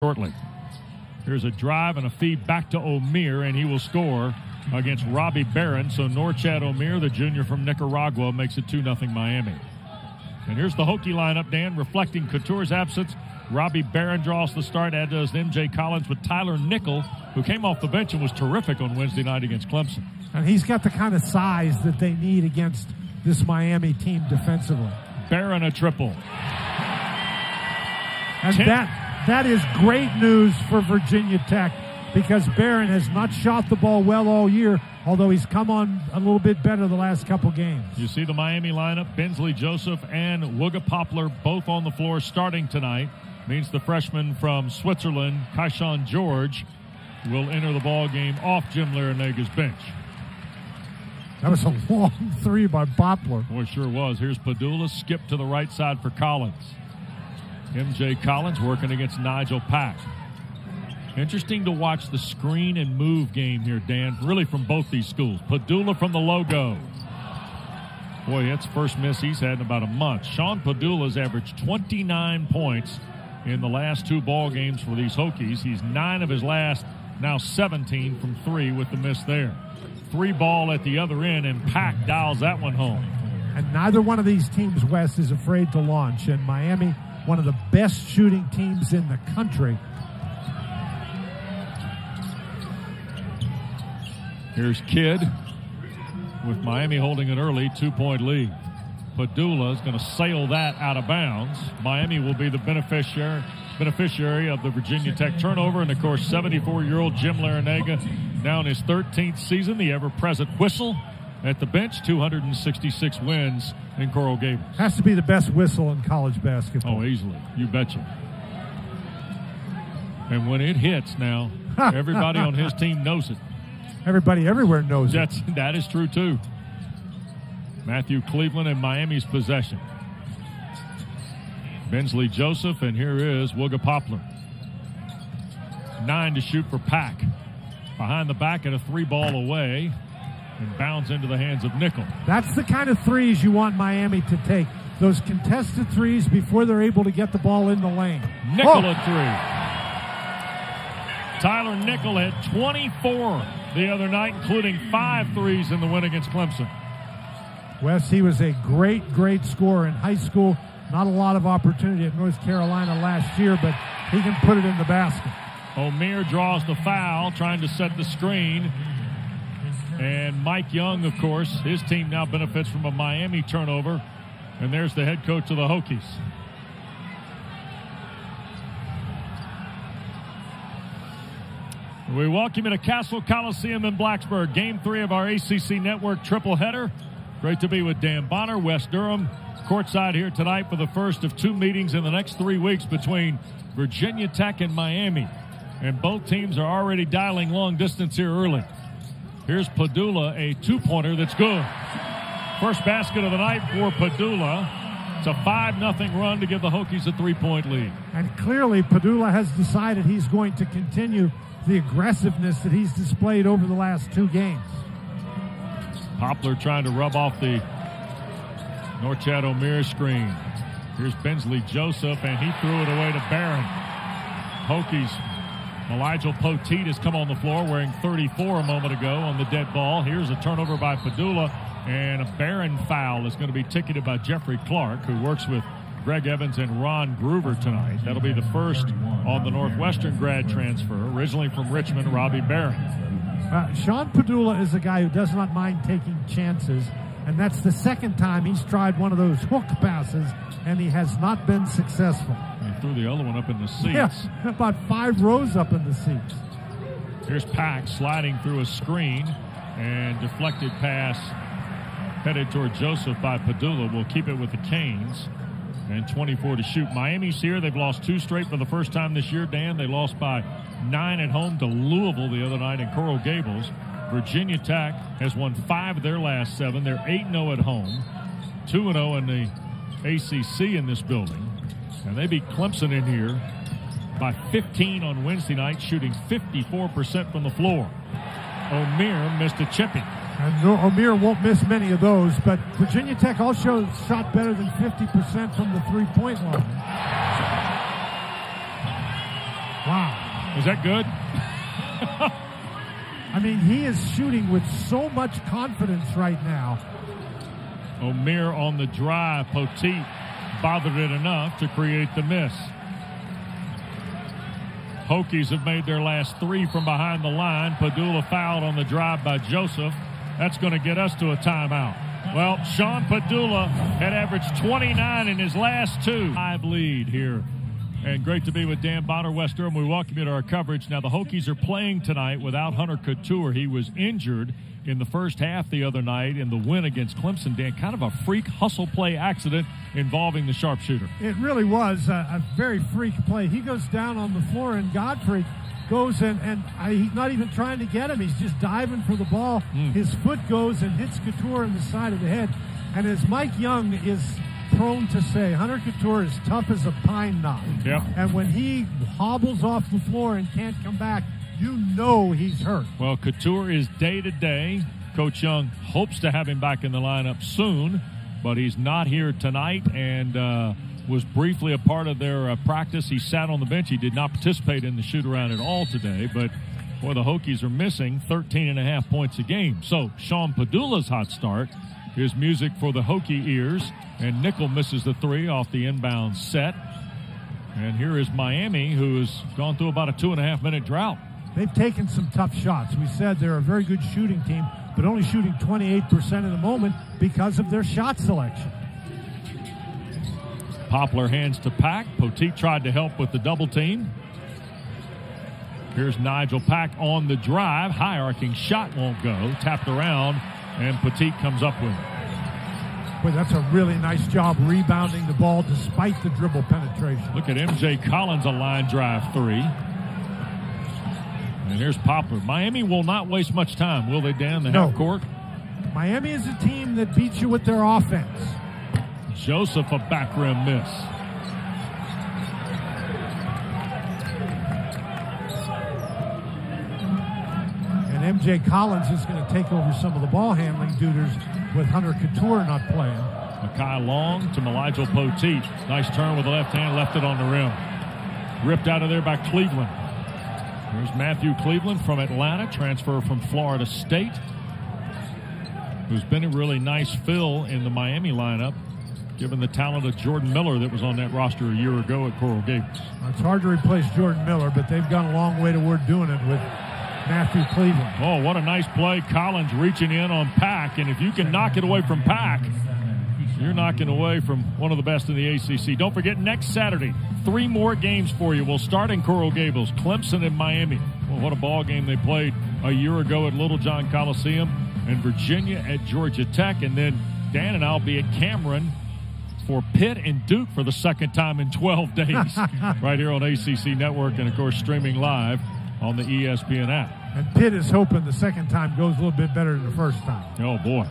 shortly. Here's a drive and a feed back to Omier, and he will score against Robbie Barron. So Norchad Omier, the junior from Nicaragua, makes it 2-0 Miami. And here's the Hokie lineup, Dan, reflecting Couture's absence. Robbie Barron draws the start, as does M.J. Collins, with Tyler Nickel, who came off the bench and was terrific on Wednesday night against Clemson. And he's got the kind of size that they need against this Miami team defensively. Barron a triple. And that is great news for Virginia Tech, because Barron has not shot the ball well all year, although he's come on a little bit better the last couple games. You see the Miami lineup, Bensley Joseph and Wooga Poplar both on the floor starting tonight. Means the freshman from Switzerland, Kaishan George, will enter the ball game off Jim Larinaga's bench. That was a long three by Poplar. Boy, sure was. Here's Pedulla, skip to the right side for Collins. M.J. Collins working against Nijel Pack. Interesting to watch the screen and move game here, Dan, really from both these schools. Pedulla from the logo. Boy, that's the first miss he's had in about a month. Sean Pedulla's averaged 29 points in the last two ball games for these Hokies. He's 9 of his last, now 17 from 3 with the miss there. 3 ball at the other end, and Pack dials that one home. And neither one of these teams, West, is afraid to launch. And Miami, one of the best shooting teams in the country. Here's Kidd with Miami holding an early 2-point lead. Pedulla is going to sail that out of bounds. Miami will be the beneficiary of the Virginia Tech turnover. And, of course, 74-year-old Jim Larinaga now in his 13th season, the ever-present whistle at the bench, 266 wins in Coral Gables. Has to be the best whistle in college basketball. Oh, easily. You betcha. And when it hits now, everybody on his team knows it. Everybody everywhere knows it. That is true, too. Matthew Cleveland in Miami's possession. Bensley Joseph, and here is Wooga Poplar. 9 to shoot for Pack. Behind the back and a 3-ball away. And bounds into the hands of Nickel. That's the kind of threes you want Miami to take. Those contested threes before they're able to get the ball in the lane. Nickel at 3. Tyler Nickel had 24 the other night, including 5 threes in the win against Clemson. Wes, he was a great, great scorer in high school. Not a lot of opportunity at North Carolina last year, but he can put it in the basket. Omier draws the foul, trying to set the screen. And Mike Young, of course, his team now benefits from a Miami turnover. And there's the head coach of the Hokies. We welcome you to Castle Coliseum in Blacksburg. Game 3 of our ACC Network triple header. Great to be with Dan Bonner, West Durham, courtside here tonight for the first of 2 meetings in the next 3 weeks between Virginia Tech and Miami. And both teams are already dialing long distance here early. Here's Pedulla, a 2-pointer that's good. First basket of the night for Pedulla. It's a 5-0 run to give the Hokies a 3-point lead. And clearly Pedulla has decided he's going to continue the aggressiveness that he's displayed over the last 2 games. Poplar trying to rub off the Norchad Omier screen. Here's Bensley Joseph, and he threw it away to Barron. Hokies, Nijel Pack has come on the floor wearing 34 a moment ago on the dead ball. Here's a turnover by Pedulla, and a Barron foul is going to be ticketed by Jeffrey Clark, who works with Greg Evans and Ron Groover tonight. That'll be the first on the Northwestern grad transfer, originally from Richmond, Robbie Barron. Sean Pedulla is a guy who does not mind taking chances, and that's the second time he's tried one of those hook passes, and he has not been successful. He threw the other one up in the seats. Yeah, about 5 rows up in the seats. Here's Pack sliding through a screen, and deflected pass headed toward Joseph by Pedulla. Will keep it with the Canes. And 24 to shoot. Miami's here. They've lost 2 straight for the first time this year, Dan. They lost by 9 at home to Louisville the other night in Coral Gables. Virginia Tech has won 5 of their last 7. They're 8-0 at home, 2-0 in the ACC in this building. And they beat Clemson in here by 15 on Wednesday night, shooting 54% from the floor. Omier missed a chippy. And Omier won't miss many of those, but Virginia Tech also shot better than 50% from the 3-point line. Wow, Is that good? I mean, he is shooting with so much confidence right now. Omier on the drive. Poteet bothered it enough to create the miss. Hokies have made their last 3 from behind the line. Pedulla fouled on the drive by Joseph. That's going to get us to a timeout. Well, Sean Pedulla had averaged 29 in his last 2. 5 lead here. And great to be with Dan Bonner, West Durham. We welcome you to our coverage. Now, the Hokies are playing tonight without Hunter Couture. He was injured in the first half the other night in the win against Clemson. Dan, kind of a freak hustle play accident involving the sharpshooter. It really was a very freak play. He goes down on the floor, and Godfrey goes and he's not even trying to get him. He's just diving for the ball. His foot goes and hits Couture in the side of the head. And as Mike Young is prone to say, Hunter Couture is tough as a pine knot. Yep. And when he hobbles off the floor and can't come back, you know he's hurt. Well, Couture is day-to-day. Coach Young hopes to have him back in the lineup soon, but he's not here tonight and was briefly a part of their practice. He sat on the bench. He did not participate in the shoot-around at all today, but boy, the Hokies are missing 13.5 points a game. So Sean Pedulla's hot start is music for the Hokie ears, and Nickel misses the 3 off the inbound set. And here is Miami, who has gone through about a 2.5-minute drought. They've taken some tough shots. We said they're a very good shooting team, but only shooting 28% in the moment because of their shot selection. Poplar hands to Pack. Poteet tried to help with the double team. Here's Nijel Pack on the drive. High arcing shot won't go. Tapped around, and Poteet comes up with it. Boy, that's a really nice job rebounding the ball despite the dribble penetration. Look at M.J. Collins, a line drive 3. And here's Poplar. Miami will not waste much time, will they, Dan, the half court? Miami is a team that beats you with their offense. Joseph, a back rim miss. And M.J. Collins is going to take over some of the ball handling duties with Hunter Couture not playing. Makai Long to Nijel Poteet. Nice turn with the left hand, left it on the rim. Ripped out of there by Cleveland. Here's Matthew Cleveland from Atlanta, transfer from Florida State, who's been a really nice fill in the Miami lineup, given the talent of Jordan Miller that was on that roster a year ago at Coral Gables. It's hard to replace Jordan Miller, but they've gone a long way toward doing it with Matthew Cleveland. Oh, what a nice play. Collins reaching in on Pack, and if you can knock it away from Pack, you're knocking away from one of the best in the ACC. Don't forget, next Saturday, 3 more games for you. We'll start in Coral Gables, Clemson and Miami. Well, what a ball game they played a year ago at Little John Coliseum, and Virginia at Georgia Tech. And then Dan and I will be at Cameron for Pitt and Duke for the second time in 12 days right here on ACC Network and, of course, streaming live on the ESPN app. And Pitt is hoping the second time goes a little bit better than the first time. Oh, boy.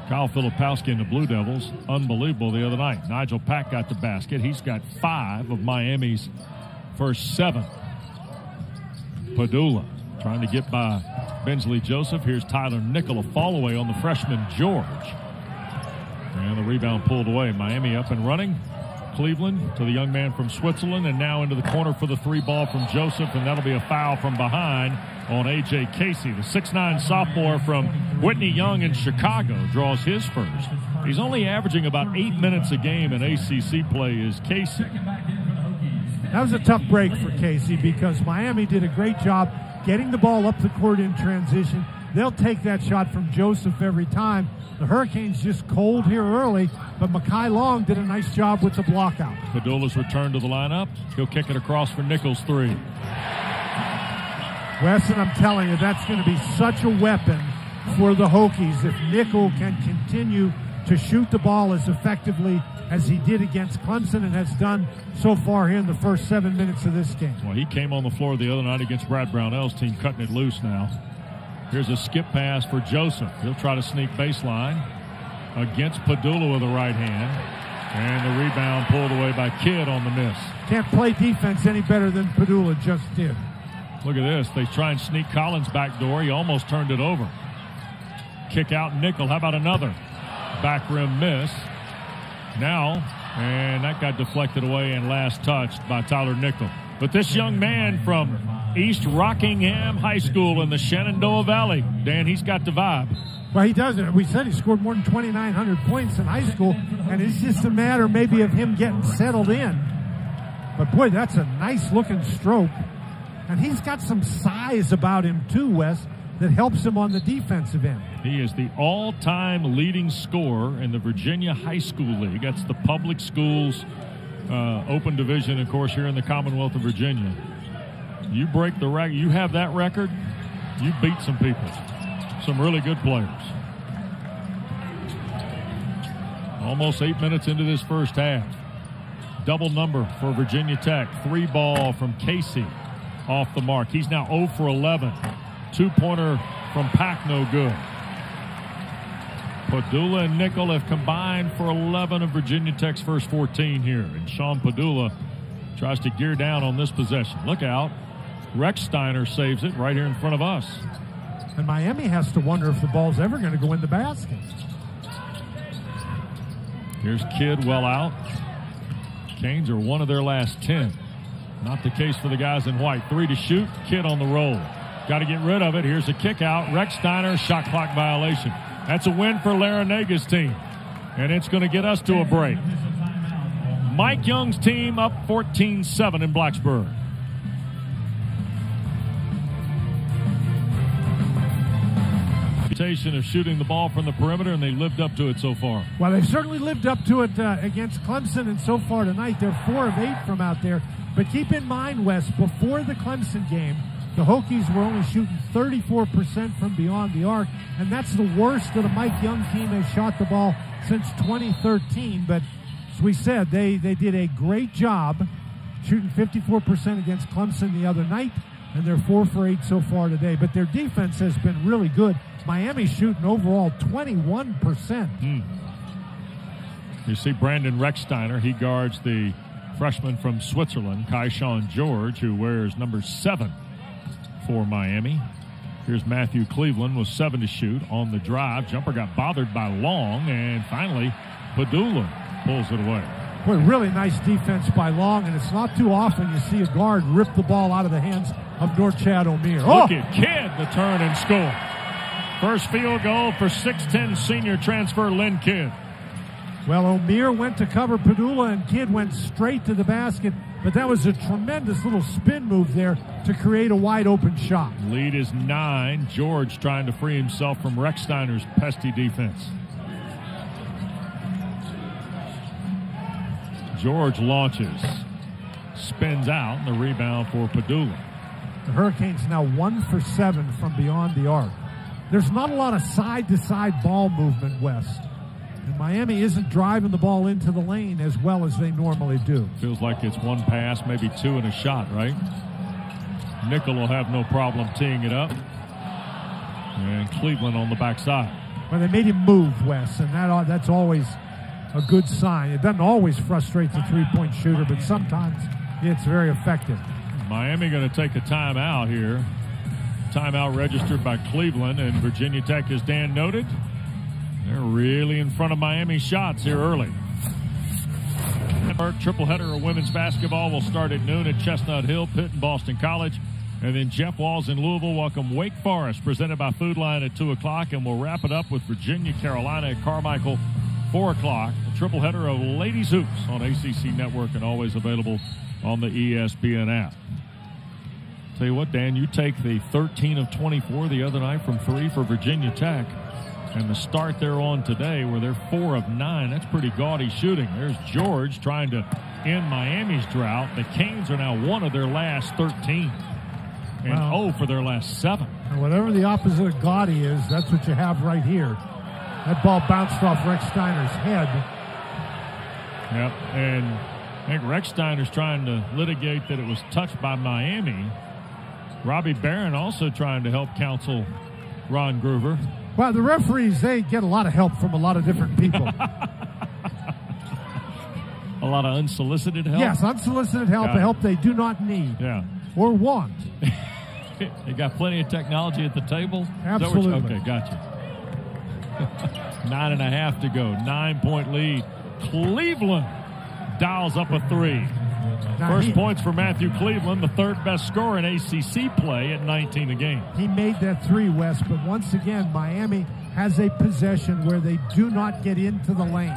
Kyle Filipowski and the Blue Devils, unbelievable the other night. Nijel Pack got the basket. He's got 5 of Miami's first 7. Pedulla trying to get by Bensley Joseph. Here's Tyler Nickel, a fall away on the freshman George. And the rebound pulled away. Miami up and running. Cleveland to the young man from Switzerland, and now into the corner for the 3 ball from Joseph, and that'll be a foul from behind on A.J. Casey. The 6'9 sophomore from Whitney Young in Chicago draws his first. He's only averaging about 8 minutes a game in ACC play is Casey. That was a tough break for Casey because Miami did a great job getting the ball up the court in transition. They'll take that shot from Joseph every time. The Hurricanes just cold here early, but Makai Long did a nice job with the block out. Pedulla's return to the lineup. He'll kick it across for Nichols' 3. Wes, and I'm telling you, that's going to be such a weapon for the Hokies if Nickel can continue to shoot the ball as effectively as he did against Clemson and has done so far here in the first 7 minutes of this game. Well, he came on the floor the other night against Brad Brownell's team, cutting it loose now. Here's a skip pass for Joseph. He'll try to sneak baseline against Pedulla with the right hand. And the rebound pulled away by Kidd on the miss. Can't play defense any better than Pedulla just did. Look at this. They try and sneak Collins back door. He almost turned it over. Kick out Nickel. How about another? Back rim miss. Now, and that got deflected away and last touched by Tyler Nickel. But this young man from East Rockingham High School in the Shenandoah Valley, Dan, he's got the vibe. Well, he does it. We said he scored more than 2,900 points in high school, and it's just a matter maybe of him getting settled in. But, boy, that's a nice-looking stroke. And he's got some size about him, too, Wes, that helps him on the defensive end. He is the all-time leading scorer in the Virginia High School League. That's the public schools open division, of course, here in the Commonwealth of Virginia. You break the record, you have that record, you beat some people, some really good players. Almost 8 minutes into this first half. Double number for Virginia Tech. 3 ball from Casey off the mark. He's now 0 for 11. 2-pointer from Pack, no good. Pedulla and Nickel have combined for 11 of Virginia Tech's first 14 here. And Sean Pedulla tries to gear down on this possession. Look out. Rechsteiner saves it right here in front of us. And Miami has to wonder if the ball's ever going to go in the basket. Here's Kidd well out. Canes are one of their last 10. Not the case for the guys in white. 3 to shoot. Kidd on the roll. Got to get rid of it. Here's a kick out. Rechsteiner, shot clock violation. That's a win for Larenega's team. And it's going to get us to a break. Mike Young's team up 14-7 in Blacksburg. Reputation of shooting the ball from the perimeter, and they lived up to it so far. Well, they've certainly lived up to it against Clemson, and so far tonight they're 4 of 8 from out there. But keep in mind, Wes, before the Clemson game, the Hokies were only shooting 34% from beyond the arc, and that's the worst that a Mike Young team has shot the ball since 2013. But as we said, they did a great job shooting 54% against Clemson the other night, and they're 4 for 8 so far today. But their defense has been really good. Miami's shooting overall 21%. You see Brandon Rechsteiner. He guards the freshman from Switzerland, Kaishawn George, who wears number 7 for Miami. Here's Matthew Cleveland with 7 to shoot on the drive. Jumper got bothered by Long, and finally Pedulla pulls it away. Boy, really nice defense by Long, and it's not too often you see a guard rip the ball out of the hands of Norchad Omier. Look at Kidd, the turn and score. First field goal for 6'10" senior transfer Lynn Kidd. Well, Omier went to cover Pedulla, and Kidd went straight to the basket, but that was a tremendous little spin move there to create a wide-open shot. Lead is 9. George trying to free himself from Rechsteiner's pesky defense. George launches, spins out, and the rebound for Pedulla. The Hurricanes now 1 for 7 from beyond the arc. There's not a lot of side-to-side ball movement, West. And Miami isn't driving the ball into the lane as well as they normally do. Feels like it's 1 pass, maybe 2 and a shot, right? Nickel will have no problem teeing it up. And Cleveland on the backside. Well, they made him move, Wes, and that's always a good sign. It doesn't always frustrate the three-point shooter, but sometimes it's very effective. Miami going to take a timeout here. Timeout registered by Cleveland, and Virginia Tech, as Dan noted, they're really in front of Miami shots here early. Triple header of women's basketball will start at noon at Chestnut Hill, Pitt, and Boston College. And then Jeff Walls in Louisville welcome Wake Forest, presented by Food Line at 2 o'clock. And we'll wrap it up with Virginia, Carolina at Carmichael, 4 o'clock. A triple header of Ladies Hoops on ACC Network and always available on the ESPN app. Tell you what, Dan, you take the 13 of 24 the other night from 3 for Virginia Tech, and the start they're on today where they're 4 of 9. That's pretty gaudy shooting. There's George trying to end Miami's drought. The Canes are now 1 of their last 13 and 0 for their last 7. And whatever the opposite of gaudy is, that's what you have right here. That ball bounced off Rechsteiner's head. Yep, and I think Rechsteiner's trying to litigate that it was touched by Miami. Robbie Barron also trying to help counsel Ron Groover. Well, the referees, they get a lot of help from a lot of different people. A lot of unsolicited help? Yes, unsolicited help, a help they do not need or want. They got plenty of technology at the table? Absolutely. Okay, gotcha. 9.5 to go. 9-point lead. Cleveland dials up a 3. First points for Matthew Cleveland, the third best scorer in ACC play at 19 a game. He made that three, Wes, but once again, Miami has a possession where they do not get into the lane.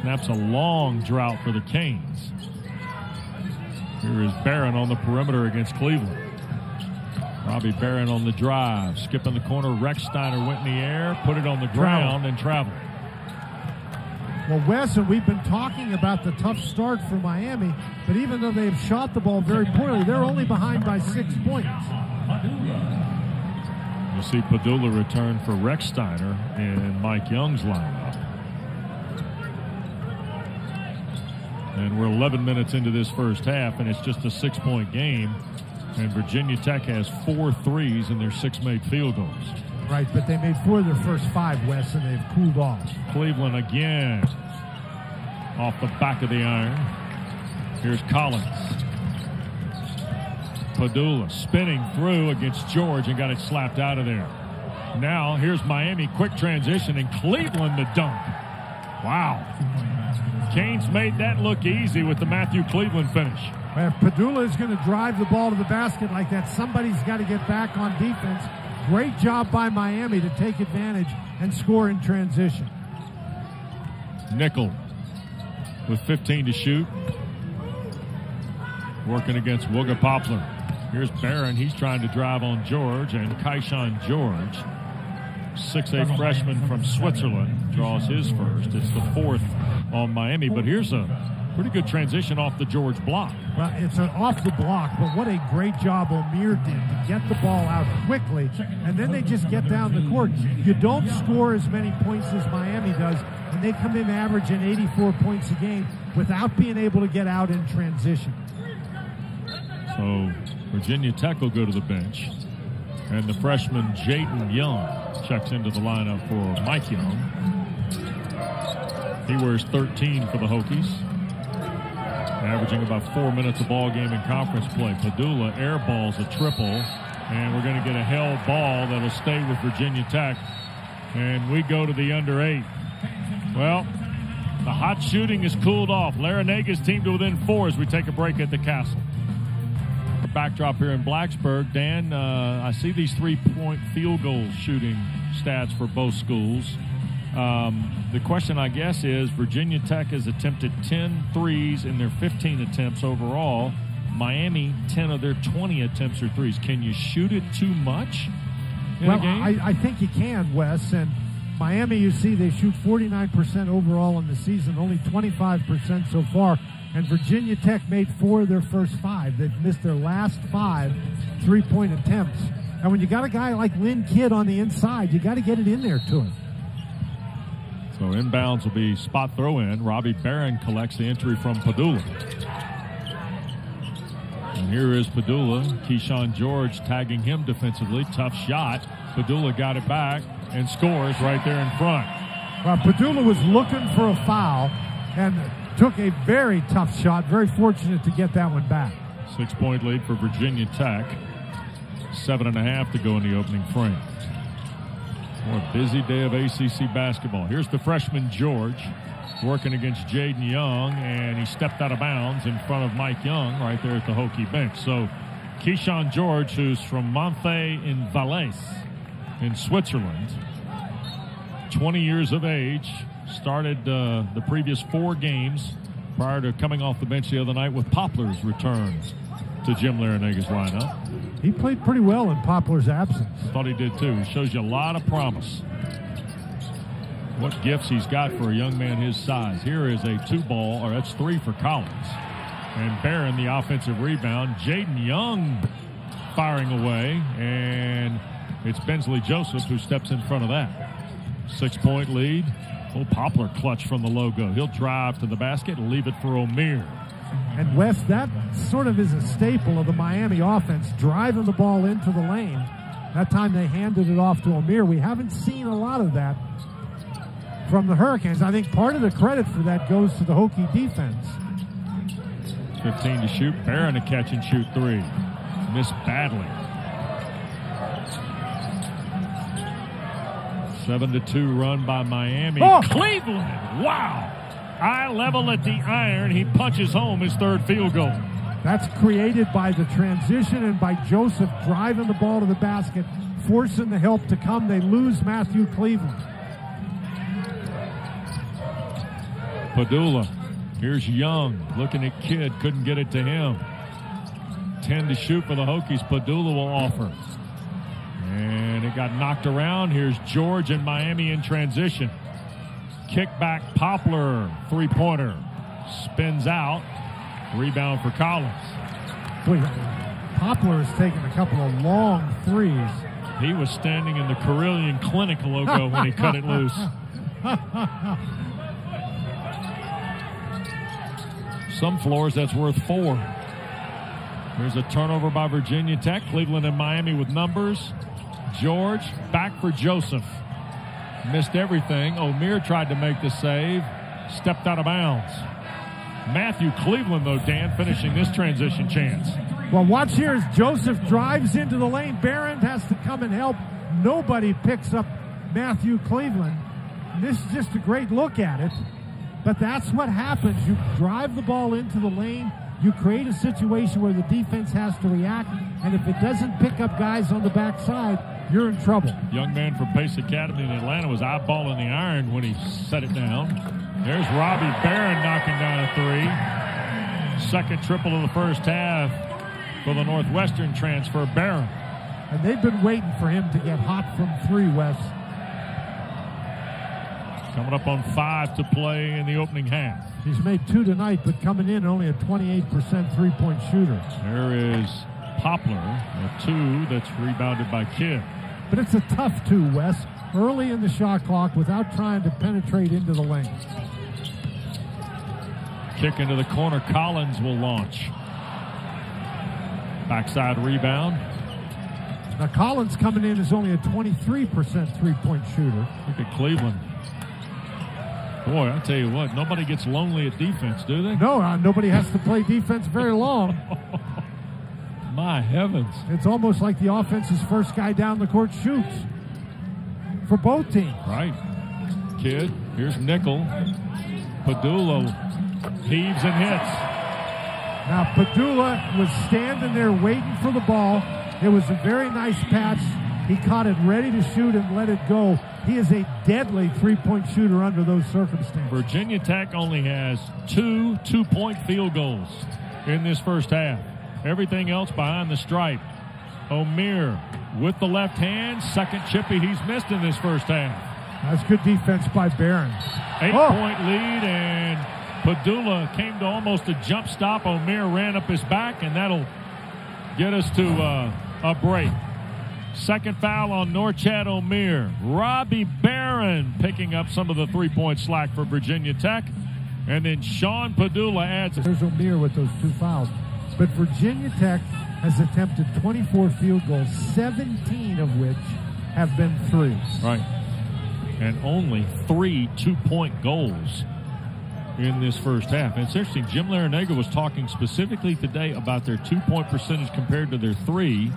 Snaps a long drought for the Canes. Here is Barron on the perimeter against Cleveland. Robbie Barron on the drive, skipping the corner. Rechsteiner went in the air, put it on the ground, and traveled. Well, Wes, and we've been talking about the tough start for Miami, but even though they've shot the ball very poorly, they're only behind by 6 points. You'll see Pedulla return for Rechsteiner in Mike Young's lineup. And we're 11 minutes into this first half, and it's just a 6-point game. And Virginia Tech has 4 threes in their 6 made field goals. Right, but they made 4 of their first 5, Wes, and they've cooled off. Cleveland again off the back of the iron. Here's Collins. Pedulla spinning through against George and got it slapped out of there. Now here's Miami, quick transition, and Cleveland the dunk. Wow. Canes made that look easy with the Matthew Cleveland finish. If Pedulla is going to drive the ball to the basket like that, somebody's got to get back on defense. Great job by Miami to take advantage and score in transition. Nickel with 15 to shoot. Working against Wooga Poplar. Here's Barron. He's trying to drive on George, and Keyshawn George, 6'8" freshman from Switzerland, draws his first. It's the 4th on Miami, but here's a pretty good transition off the George block. Well, it's an off the block, but what a great job Omier did to get the ball out quickly, and then they just get down the court. You don't score as many points as Miami does, and they come in averaging 84 points a game without being able to get out in transition. So Virginia Tech will go to the bench, and the freshman Jaden Young checks into the lineup for Mike Young. He wears 13 for the Hokies, averaging about 4 minutes a ball game in conference play. Pedulla airballs a triple, and we're going to get a held ball that'll stay with Virginia Tech. And we go to the under 8. Well, the hot shooting is cooled off. Larrañaga's team to within 4 as we take a break at the Castle. Backdrop here in Blacksburg. Dan, I see these 3-point field goal shooting stats for both schools. The question, I guess, is Virginia Tech has attempted 10 threes in their 15 attempts overall. Miami, 10 of their 20 attempts are threes. Can you shoot it too much in a game? I think you can, Wes. And Miami, you see, they shoot 49% overall in the season, only 25% so far. And Virginia Tech made 4 of their first 5. They've missed their last 5 3-point attempts. And when you got a guy like Lynn Kidd on the inside, you got to get it in there to him. So inbounds will be spot throw in. Robbie Barron collects the entry from Pedulla. And here is Pedulla. Keyshawn George tagging him defensively. Tough shot. Pedulla got it back and scores right there in front. Well, Pedulla was looking for a foul and took a very tough shot. Very fortunate to get that one back. 6-point lead for Virginia Tech. 7.5 to go in the opening frame. What a busy day of ACC basketball. Here's the freshman George working against Jaden Young, and he stepped out of bounds in front of Mike Young right there at the Hokie bench. So Keyshawn George, who's from Monthey in Valais in Switzerland, 20 years of age, started the previous 4 games prior to coming off the bench the other night with Poplar's return to Jim Larrañaga's lineup. He played pretty well in Poplar's absence. I thought he did too. He shows you a lot of promise. What gifts he's got for a young man his size. Here is a 2-ball, or that's 3 for Collins. And Barron, the offensive rebound. Jaden Young firing away, and it's Bensley Joseph who steps in front of that. 6-point lead. Oh, Poplar clutch from the logo. He'll drive to the basket and leave it for Omier. And Wes, that sort of is a staple of the Miami offense, driving the ball into the lane. That time they handed it off to Omier. We haven't seen a lot of that from the Hurricanes. I think part of the credit for that goes to the Hokie defense. 15 to shoot. Barron a catch and shoot 3. Missed badly. 7-2 run by Miami. Oh. Cleveland. Wow. eye level at the iron. He punches home his third field goal. That's created by the transition and by Joseph driving the ball to the basket, forcing the help to come. They lose Matthew Cleveland. Pedulla. Here's Young looking at Kidd. Couldn't get it to him. 10 to shoot for the Hokies. Pedulla will offer. And it got knocked around. Here's George and Miami in transition. Kick back, Poplar, three-pointer. Spins out. Rebound for Collins. Poplar has taken a couple of long threes. He was standing in the Carillion Clinic logo when he cut it loose. Some floors, that's worth 4. There's a turnover by Virginia Tech. Cleveland and Miami with numbers. George back for Joseph. Missed everything. Omier tried to make the save. Stepped out of bounds. Matthew Cleveland, though, Dan, finishing this transition chance. Well, watch here as Joseph drives into the lane. Barron has to come and help. Nobody picks up Matthew Cleveland. And this is just a great look at it. But that's what happens. You drive the ball into the lane. You create a situation where the defense has to react. And if it doesn't pick up guys on the backside, you're in trouble. Young man from Pace Academy in Atlanta was eyeballing the iron when he set it down. There's Robbie Barron knocking down a 3. Second triple of the first half for the Northwestern transfer, Barron. And they've been waiting for him to get hot from 3, Wes. Coming up on 5 to play in the opening half. He's made 2 tonight, but coming in only a 28% three-point shooter. There is Poplar, a 2 that's rebounded by Kidd. But it's a tough 2, Wes. Early in the shot clock without trying to penetrate into the lane. Kick into the corner. Collins will launch. Backside rebound. Now Collins coming in is only a 23% three-point shooter. Look at Cleveland. Boy, I tell you what, nobody gets lonely at defense, do they? No, nobody has to play defense very long. My heavens. It's almost like the offense's first guy down the court shoots for both teams. Right. Kidd, here's Nickel. Pedulla heaves and hits. Now Pedulla was standing there waiting for the ball. It was a very nice pass. He caught it ready to shoot and let it go. He is a deadly three-point shooter under those circumstances. Virginia Tech only has 2 two-point field goals in this first half. Everything else behind the stripe. Omier with the left hand. Second chippy he's missed in this first half. That's good defense by Barron. 8-point lead, and Pedulla came to almost a jump stop. Omier ran up his back, and that'll get us to a break. Second foul on Norchad Omier. Robbie Barron picking up some of the three-point slack for Virginia Tech. And then Sean Pedulla adds. There's Omier with those 2 fouls. But Virginia Tech has attempted 24 field goals, 17 of which have been threes. Right. And only 3 two-point goals in this first half. And it's interesting, Jim Larinaga was talking specifically today about their 2-point percentage compared to their 3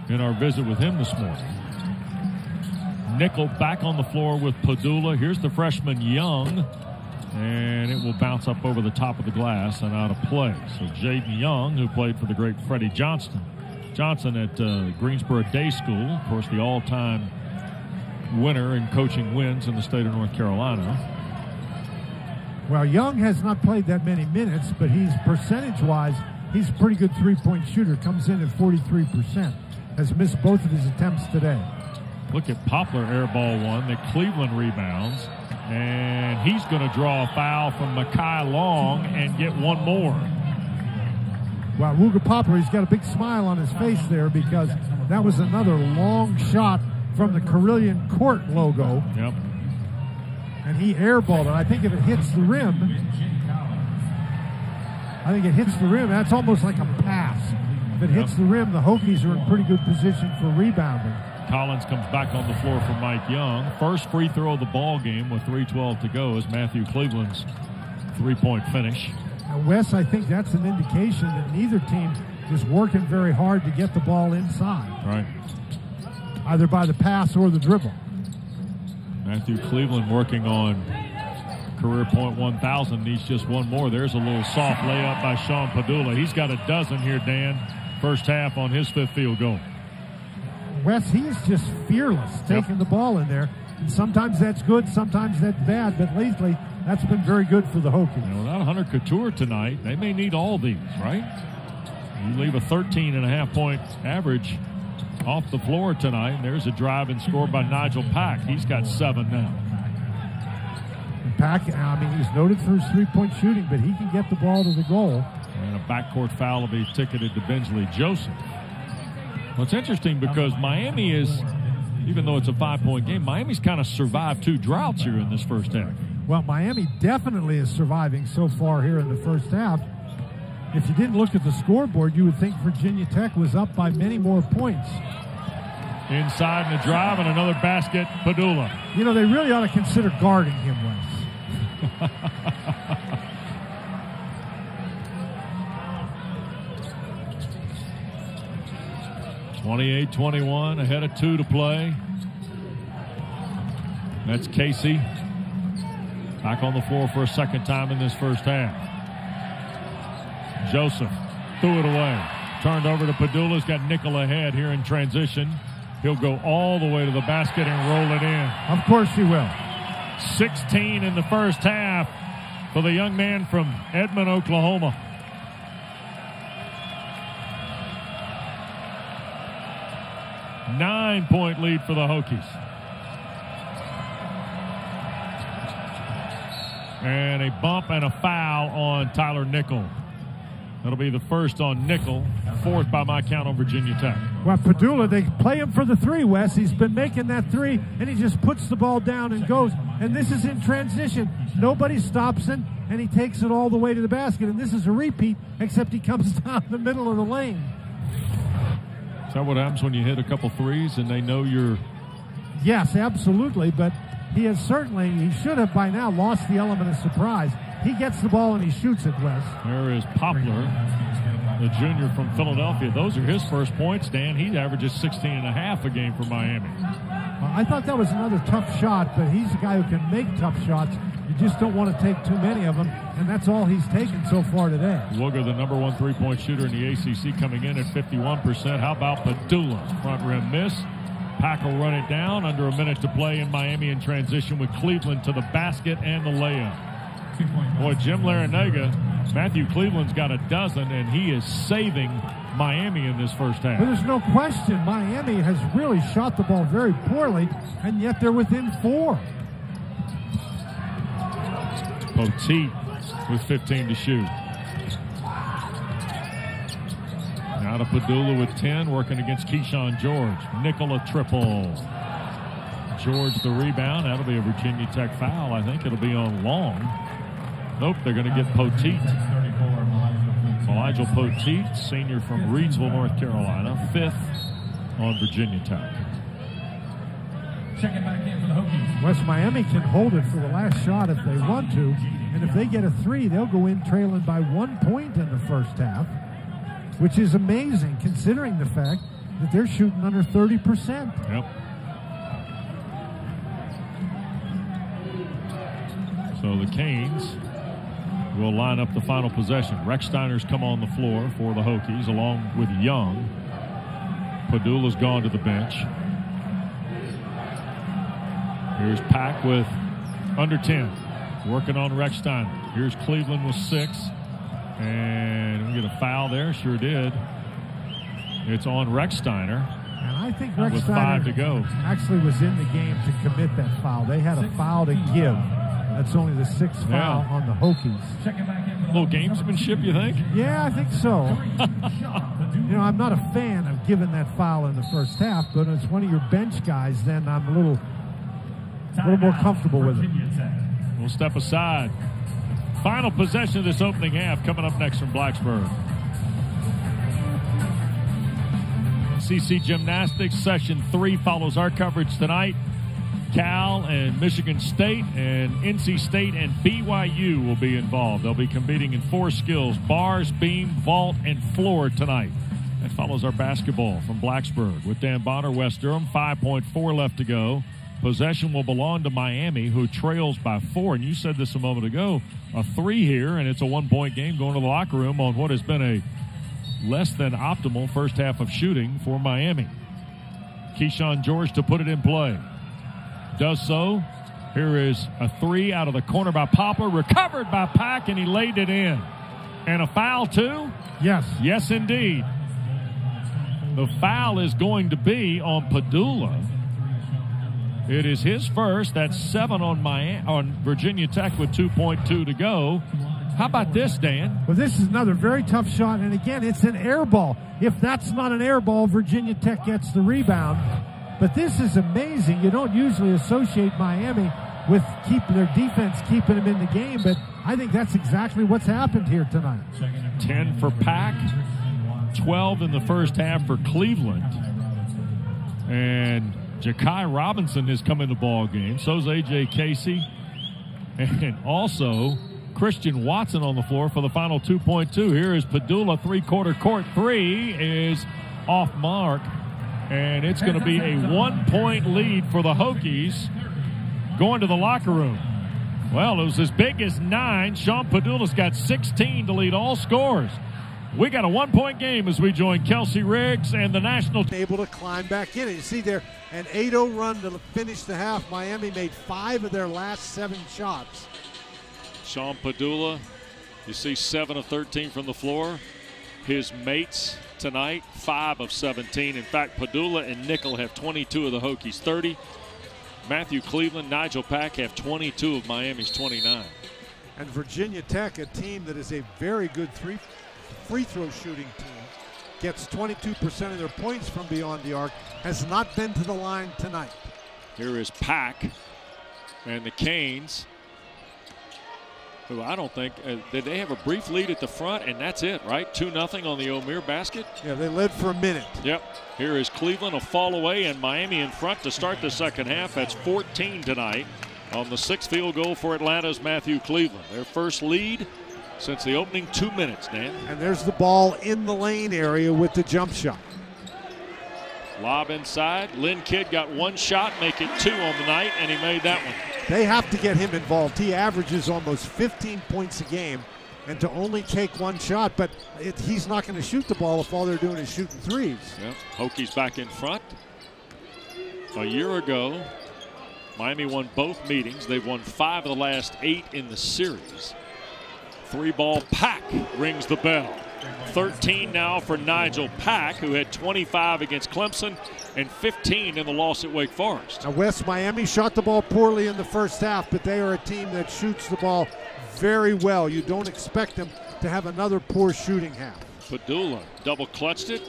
in our visit with him this morning. Nickel back on the floor with Pedulla. Here's the freshman Young, and it will bounce up over the top of the glass and out of play. So Jaden Young, who played for the great Freddie Johnson at Greensboro Day School, of course the all-time winner in coaching wins in the state of North Carolina. Well, Young has not played that many minutes, but he's percentage-wise, he's a pretty good three-point shooter. Comes in at 43%. Has missed both of his attempts today. Look at Poplar airball one that Cleveland rebounds. And he's going to draw a foul from Mekhi Long and get one more. Wow, Wooga Poplar, he's got a big smile on his face there because that was another long shot from the Carillion Court logo. Yep. And he airballed it. I think if it hits the rim, that's almost like a pass. If it hits the rim, the Hokies are in pretty good position for rebounding. Collins comes back on the floor for Mike Young. First free throw of the ball game with 3:12 to go is Matthew Cleveland's three-point finish. Now, Wes, I think that's an indication that neither team is working very hard to get the ball inside. Right. Either by the pass or the dribble. Matthew Cleveland working on career point 1,000. Needs just one more. There's a little soft layup by Sean Pedulla. He's got a dozen here, Dan, first half on his 5th field goal. Wes, he is just fearless taking the ball in there. And sometimes that's good, sometimes that's bad, but lately that's been very good for the Hokies. You know, without Hunter Couture tonight, they may need all these, right? You leave a 13.5-point average off the floor tonight, and there's a drive and score by Nijel Pack. He's got 7 now. And Pack, I mean, he's noted for his three-point shooting, but he can get the ball to the goal. And a backcourt foul will be ticketed to Bensley Joseph. Well, it's interesting because Miami is, even though it's a 5-point game, Miami's kind of survived 2 droughts here in this first half. Well, Miami definitely is surviving so far here in the first half. If you didn't look at the scoreboard, you would think Virginia Tech was up by many more points. Inside and a drive and another basket, Pedulla. You know, they really ought to consider guarding him, Wes. 28-21, ahead of 2 to play. That's Casey. Back on the floor for a second time in this first half. Joseph threw it away. Turned over to Pedulla. He's got Nickel ahead here in transition. He'll go all the way to the basket and roll it in. Of course he will. 16 in the first half for the young man from Edmond, Oklahoma. Nine-point lead for the Hokies. And a bump and a foul on Tyler Nickel. That'll be the first on Nickel, 4th by my count on Virginia Tech. Well, Pedulla, they play him for the 3, Wes. He's been making that 3, and he just puts the ball down and goes. And this is in transition. Nobody stops him, and he takes it all the way to the basket. And this is a repeat, except he comes down the middle of the lane. Is that what happens when you hit a couple threes and they know you're... Yes, absolutely, but he should have by now lost the element of surprise. He gets the ball and he shoots it, Wes. There is Poplar, the junior from Philadelphia. Those are his first points, Dan. He averages 16.5 a game for Miami. Well, I thought that was another tough shot, but he's a guy who can make tough shots. You just don't want to take too many of them, and that's all he's taken so far today. Luger, the number 1 3-point shooter in the ACC, coming in at 51%. How about Pedulla? Front rim miss. Pack will run it down. Under a minute to play in Miami in transition with Cleveland to the basket and the layup. Boy, Jim Larinaga, Matthew Cleveland's got a dozen, and he is saving Miami in this first half. But there's no question Miami has really shot the ball very poorly, and yet they're within 4. Poteet with 15 to shoot. Now to Pedulla with 10, working against Keyshawn George. Nickel a triple. George the rebound. That'll be a Virginia Tech foul. I think it'll be on Long. Nope, they're going to get Poteet. Nijel Poteet, senior from Reidsville, North Carolina, 5th on Virginia Tech. Checking back in for the Hokies. West Miami can hold it for the last shot if they want to, and if they get a 3, they'll go in trailing by 1 point in the first half, which is amazing considering the fact that they're shooting under 30%. Yep. So the Canes will line up the final possession. Rechsteiner's come on the floor for the Hokies along with Young. Pedulla's gone to the bench. Here's Pack with under 10, working on Rechsteiner. Here's Cleveland with 6, and we get a foul there. Sure did. It's on Rechsteiner. And I think with 5 to go. Actually was in the game to commit that foul. They had a foul to give. That's only the 6th foul on the Hokies. A little gamesmanship, you think? Yeah, I think so. You know, I'm not a fan of giving that foul in the first half, but it's one of your bench guys, then I'm a little more comfortable with it. We'll step aside. Final possession of this opening half coming up next from Blacksburg. ACC Gymnastics Session 3 follows our coverage tonight. Cal and Michigan State and NC State and BYU will be involved. They'll be competing in 4 skills: bars, beam, vault, and floor tonight. That follows our basketball from Blacksburg with Dan Bonner, West Durham. 5.4 left to go. Possession will belong to Miami, who trails by 4. And you said this a moment ago, a 3 here, and it's a 1-point game going to the locker room on what has been a less than optimal first half of shooting for Miami. Keyshawn George to put it in play. Does so. Here is a 3 out of the corner by Poplar, recovered by Pack, and he laid it in. And a foul too? Yes. Yes, indeed. The foul is going to be on Pedulla. It is his first. That's 7 on Virginia Tech with 2.2 to go. How about this, Dan? Well, this is another very tough shot, and again, it's an air ball. If that's not an air ball, Virginia Tech gets the rebound. But this is amazing. You don't usually associate Miami with keeping their defense, keeping them in the game, but I think that's exactly what's happened here tonight. 10 for Pack, 12 in the first half for Cleveland. And Ja'Kai Robinson has come in the ball game. So's A.J. Casey. And also Christian Watson on the floor for the final 2.2. Here is Pedulla, three-quarter court 3 is off mark. And it's going to be a 1-point lead for the Hokies going to the locker room. Well, it was as big as 9. Sean Pedulla's got 16 to lead all scorers. We got a 1-point game as we join Kelsey Riggs and the national team. Able to climb back in. And you see there an 8-0 run to finish the half. Miami made 5 of their last 7 shots. Sean Pedulla, you see 7 of 13 from the floor. His mates tonight, 5 of 17. In fact, Pedulla and Nickel have 22 of the Hokies' 30. Matthew Cleveland, Nijel Pack have 22 of Miami's 29. And Virginia Tech, a team that is a very good free throw shooting team, gets 22% of their points from beyond the arc, has not been to the line tonight. Here is Pack and the Canes, who I don't think, did they have a brief lead at the front, and that's it, right? 2-0 on the Omier basket. Yeah, they led for a minute. Yep. Here is Cleveland, a fall away, and Miami in front to start the second half. That's 14 tonight on the 6th field goal for Atlanta's Matthew Cleveland. Their first lead since the opening 2 minutes, Dan. And there's the ball in the lane area with the jump shot. Lob inside. Lynn Kidd got 1 shot, make it 2 on the night, and he made that one. They have to get him involved. He averages almost 15 points a game, and to only take 1 shot, but he's not going to shoot the ball if all they're doing is shooting threes. Yep. Hokies back in front. A year ago, Miami won both meetings. They've won 5 of the last 8 in the series. 3-ball Pack rings the bell. 13 now for Nijel Pack, who had 25 against Clemson and 15 in the loss at Wake Forest. Now, West Miami shot the ball poorly in the first half, but they are a team that shoots the ball very well. You don't expect them to have another poor shooting half. Pedulla double clutched it.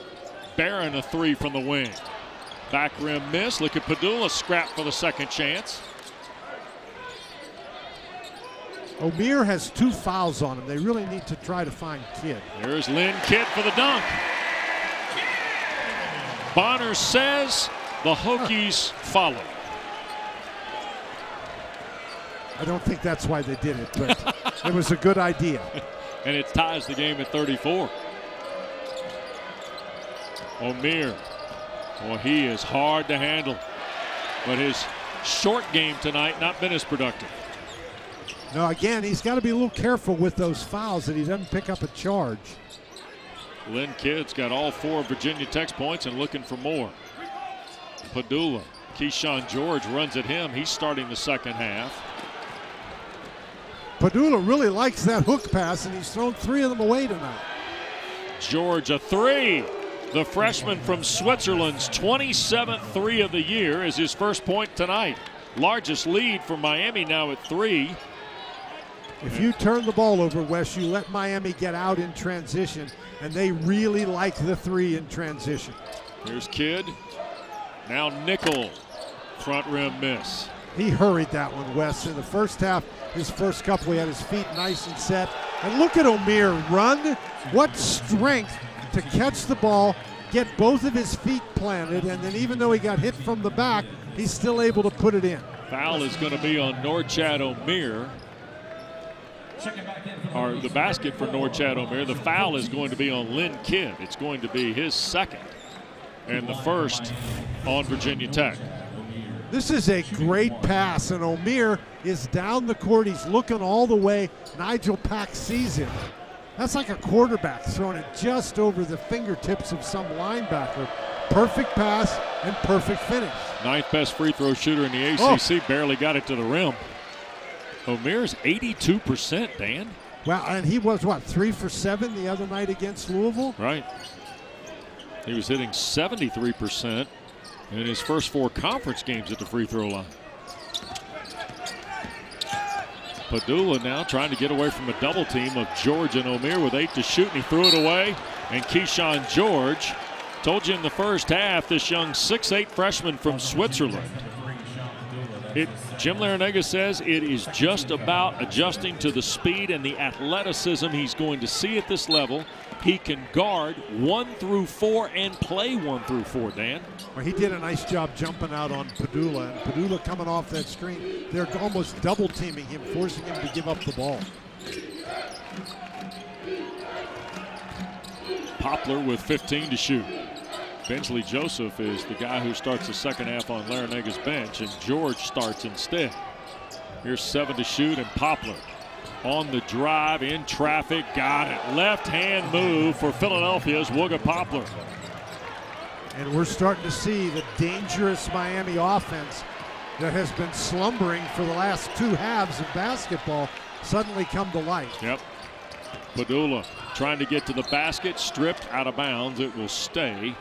Barron a 3 from the wing. Back rim miss. Look at Pedulla scrap for the second chance. Omier has 2 fouls on him. They really need to try to find Kidd. There's Lynn Kidd for the dunk. Bonner says the Hokies follow. I don't think that's why they did it, but it was a good idea. And it ties the game at 34. Omier, well, he is hard to handle, but his short game tonight not been as productive. No, again, he's got to be a little careful with those fouls that he doesn't pick up a charge. Lynn Kidd's got all 4 of Virginia Tech's points and looking for more. Pedulla, Keyshawn George runs at him. He's starting the second half. Pedulla really likes that hook pass, and he's thrown 3 of them away tonight. George a 3. The freshman from Switzerland's 27th 3 of the year is his first point tonight. Largest lead for Miami now at 3. If you turn the ball over, Wes, you let Miami get out in transition, and they really like the 3 in transition. Here's Kidd. Now Nickel. Front rim miss. He hurried that one, Wes. In the first half, his first couple, he had his feet nice and set. And look at Omier run. What strength to catch the ball, get both of his feet planted, and then even though he got hit from the back, he's still able to put it in. Foul is going to be on Norchad Omier. Or the basket for Norchad Omier. The foul is going to be on Lynn Kidd. It's going to be his second and the first on Virginia Tech. This is a great pass, and Omier is down the court. He's looking all the way. Nijel Pack sees him. That's like a quarterback throwing it just over the fingertips of some linebacker. Perfect pass and perfect finish. 9th best free throw shooter in the ACC. Barely got it to the rim. Omier's 82%, Dan. Wow, and he was, what, 3 for 7 the other night against Louisville? Right. He was hitting 73% in his first 4 conference games at the free throw line. Pedulla now trying to get away from a double team of George and Omier with 8 to shoot, and he threw it away. And Keyshawn George, told you in the first half, this young 6'8" freshman from Switzerland. Jim Larrañaga says it is just about adjusting to the speed and the athleticism he's going to see at this level. He can guard 1 through 4 and play 1 through 4, Dan. Well, he did a nice job jumping out on Pedulla. And Pedulla coming off that screen, they're almost double teaming him, forcing him to give up the ball. Poplar with 15 to shoot. Bensley Joseph is the guy who starts the second half on Larrañaga's bench, and George starts instead. Here's 7 to shoot, and Poplar on the drive, in traffic, got it. Left hand move for Philadelphia's Wooga Poplar. And we're starting to see the dangerous Miami offense that has been slumbering for the last 2 halves of basketball suddenly come to light. Yep. Pedulla trying to get to the basket, stripped out of bounds. It will stay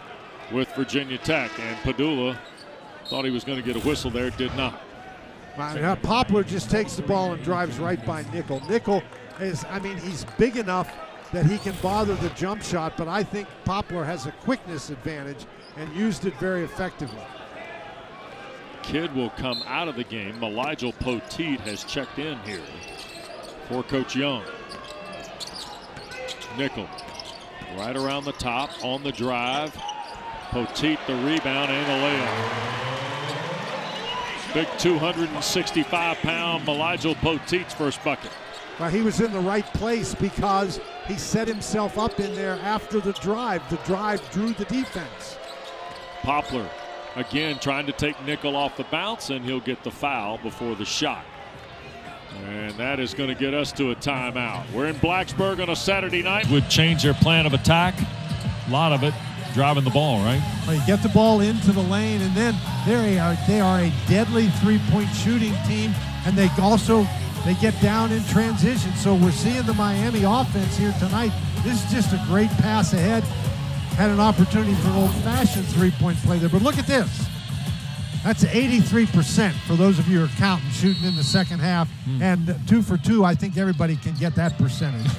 with Virginia Tech, and Pedulla thought he was going to get a whistle there, did not. Poplar just takes the ball and drives right by Nickel. Nickel is, I mean, he's big enough that he can bother the jump shot, but I think Poplar has a quickness advantage and used it very effectively. Kidd will come out of the game. Nijel Poteet has checked in here for Coach Young. Nickel right around the top on the drive. Poteet the rebound and the layup. Big 265-pound Nijel Poteet's first bucket. Well, he was in the right place because he set himself up in there after the drive. The drive drew the defense. Poplar again trying to take Nickel off the bounce, and he'll get the foul before the shot. And that is going to get us to a timeout. We're in Blacksburg on a Saturday night. Would change their plan of attack. A lot of it driving the ball, right? Well, you get the ball into the lane, and then they are a deadly three-point shooting team, and they get down in transition. So we're seeing the Miami offense here tonight. This is just a great pass ahead. Had an opportunity for an old-fashioned three-point play there, but look at this. That's 83% for those of you who are counting, shooting in the second half. And 2 for 2, I think everybody can get that percentage.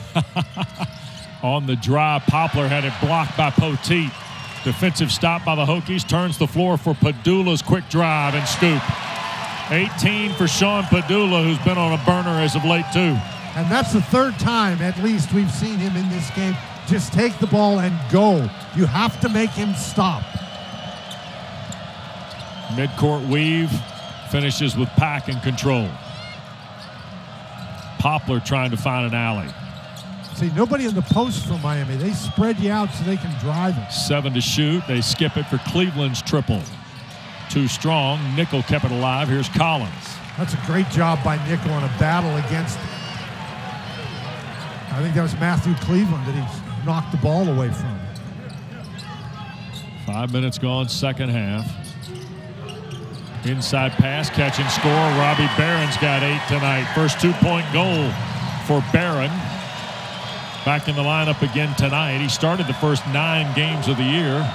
On the drive, Poplar had it blocked by Poteet. Defensive stop by the Hokies, turns the floor for Pedulla's quick drive and scoop. 18 for Sean Pedulla, who's been on a burner as of late, too. And that's the 3rd time, at least, we've seen him in this game. Just take the ball and go. You have to make him stop. Midcourt weave, finishes with Pack in control. Poplar trying to find an alley. See, nobody in the post for Miami. They spread you out so they can drive it. 7 to shoot. They skip it for Cleveland's triple. Too strong. Nickel kept it alive. Here's Collins. That's a great job by Nickel in a battle against, I think that was Matthew Cleveland that he knocked the ball away from. 5 minutes gone, second half. Inside pass, catch and score. Robbie Barron's got 8 tonight. First 2-point goal for Barron. Back in the lineup again tonight. He started the first 9 games of the year.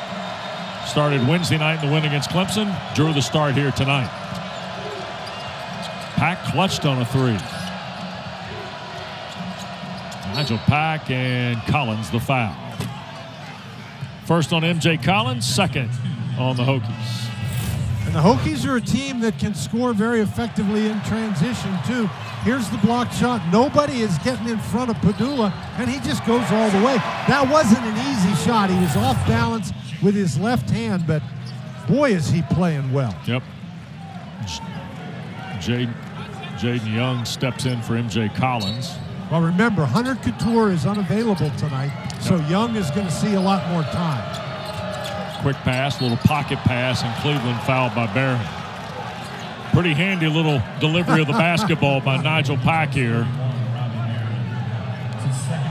Started Wednesday night in the win against Clemson. Drew the start here tonight. Pack clutched on a 3. Nijel Pack and Collins the foul. First on MJ Collins, second on the Hokies. And the Hokies are a team that can score very effectively in transition, too. Here's the blocked shot. Nobody is getting in front of Pedulla, and he just goes all the way. That wasn't an easy shot. He was off balance with his left hand, but boy, is he playing well. Yep. Jaden Young steps in for MJ Collins. Well, remember, Hunter Couture is unavailable tonight, so Young is going to see a lot more time. Quick pass, little pocket pass, and Cleveland fouled by Barron. Pretty handy little delivery of the basketball by Nijel Pack here.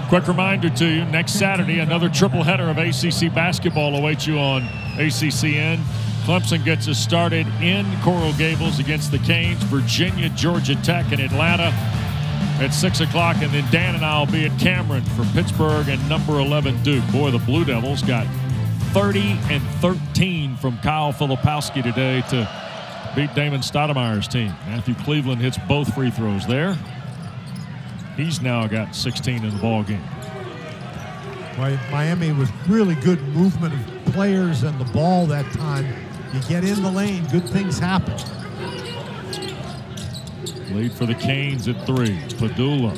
Quick reminder to you, next Saturday, another triple header of ACC basketball awaits you on ACCN. Clemson gets us started in Coral Gables against the Canes, Virginia, Georgia Tech, and Atlanta at 6 o'clock. And then Dan and I will be at Cameron for Pittsburgh and number 11 Duke. Boy, the Blue Devils got 30 and 13 from Kyle Filipowski today to beat Damon Stoudemire's team. Matthew Cleveland hits both free throws there. He's now got 16 in the ball game. Well, Miami was really good movement of players and the ball that time. You get in the lane, good things happen. Lead for the Canes at 3. Pedulla.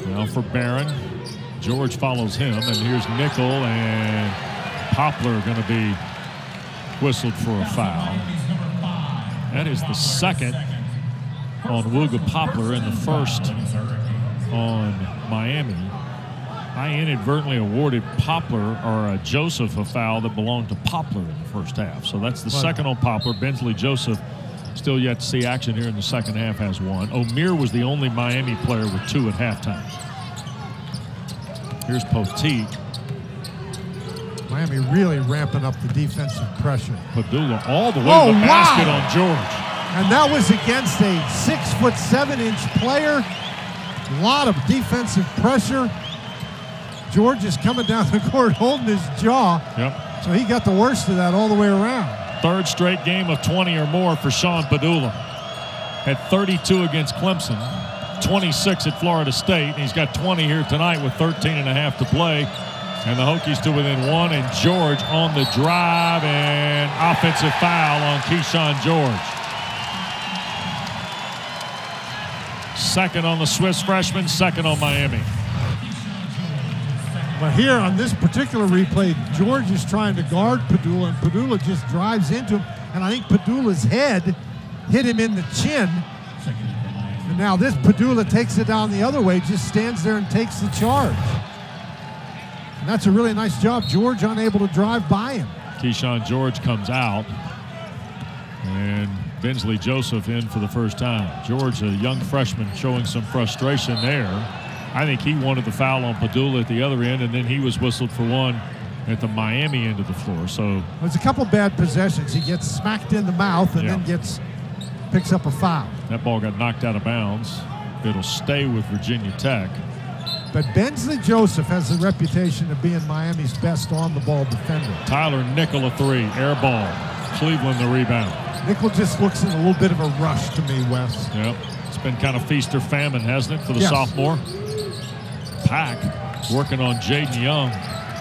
Now for Barron. George follows him, and here's Nickel, and Poplar going to be whistled for a foul. That is the second on Wooga Poplar and the first on Miami. I inadvertently awarded Poplar or Joseph a foul that belonged to Poplar in the first half. So that's the second on Poplar. Bensley Joseph still yet to see action here in the second half, has 1. Omier was the only Miami player with 2 at halftime. Here's Poteet. Miami really ramping up the defensive pressure. Pedulla all the way to the basket on George. And that was against a 6'7" player. A lot of defensive pressure. George is coming down the court holding his jaw. Yep. So he got the worst of that all the way around. Third straight game of 20 or more for Sean Pedulla. Had 32 against Clemson, 26 at Florida State. And he's got 20 here tonight with 13 and a half to play. And the Hokies to within 1. And George on the drive, and offensive foul on Keyshawn George. Second on the Swiss freshman, second on Miami. But here on this particular replay, George is trying to guard Pedulla, and Pedulla just drives into him. And I think Pedulla's head hit him in the chin. And now this Pedulla takes it down the other way, just stands there and takes the charge. And that's a really nice job. George unable to drive by him. Keyshawn George comes out. And Bensley Joseph in for the first time. George, a young freshman, showing some frustration there. I think he wanted the foul on Pedulla at the other end, and then he was whistled for one at the Miami end of the floor. So there's a couple bad possessions. He gets smacked in the mouth and then picks up a foul. That ball got knocked out of bounds. It'll stay with Virginia Tech. But Bensley Joseph has the reputation of being Miami's best on-the-ball defender. Tyler Nickel a 3, air ball. Cleveland the rebound. Nickel just looks in a little bit of a rush to me, Wes. Yep. It's been kind of feast or famine, hasn't it, for the sophomore? Pack working on Jaden Young.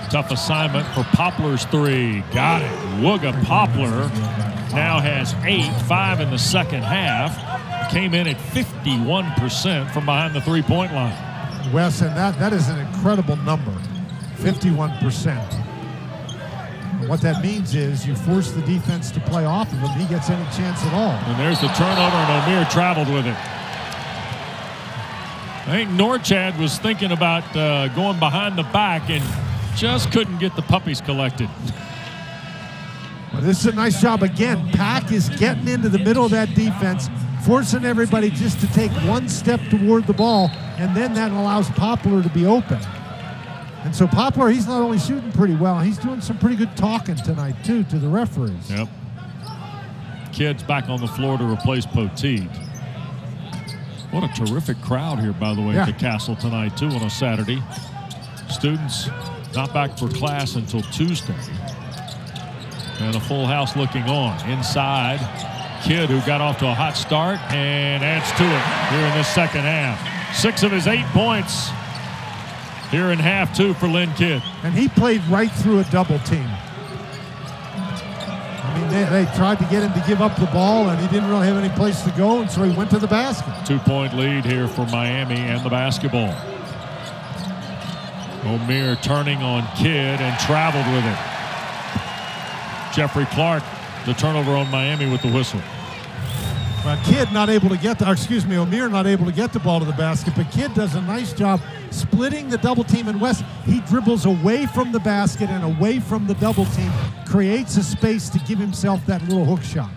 Tough assignment for Poplar's 3. Got it. Wooga Poplar now has 8, 5 in the second half. Came in at 51% from behind the three-point line. Wes, and that is an incredible number, 51%. What that means is you force the defense to play off of him. He gets any chance at all. And there's the turnover, and Omier traveled with it. I think Norchad was thinking about going behind the back and just couldn't get the puppies collected. Well, this is a nice job again. Pack is getting into the middle of that defense, forcing everybody just to take one step toward the ball, and then that allows Poplar to be open. And so Poplar, he's not only shooting pretty well, he's doing some pretty good talking tonight, too, to the referees. Yep. Kidd's back on the floor to replace Poteet. What a terrific crowd here, by the way, at the Castle tonight, too, on a Saturday. Students not back for class until Tuesday. And a full house looking on. Inside, Kidd, who got off to a hot start and adds to it here in this second half. 6 of his 8 points here in half 2 for Lynn Kidd. And he played right through a double team. I mean, they tried to get him to give up the ball, and he didn't really have any place to go, and so he went to the basket. 2-point lead here for Miami and the basketball. Omier turning on Kidd and traveled with it. Jeffrey Clark, the turnover on Miami with the whistle. Kidd not able to get Omier not able to get the ball to the basket, but Kidd does a nice job splitting the double team in West. He dribbles away from the basket and away from the double team, creates a space to give himself that little hook shot.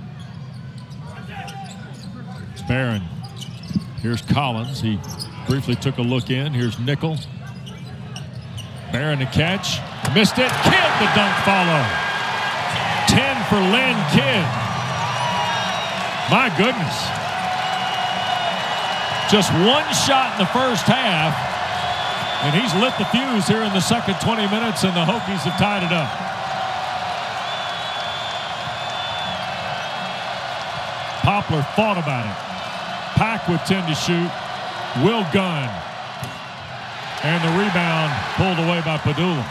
Barron. Here's Collins. He briefly took a look in. Here's Nickel. Barron to catch. Missed it. Kidd the dunk follow. 10 for Lynn Kidd. My goodness. Just one shot in the first half, and he's lit the fuse here in the second 20 minutes, and the Hokies have tied it up. Poplar thought about it. Pack with 10 to shoot. Will gun. And the rebound pulled away by Pedulla.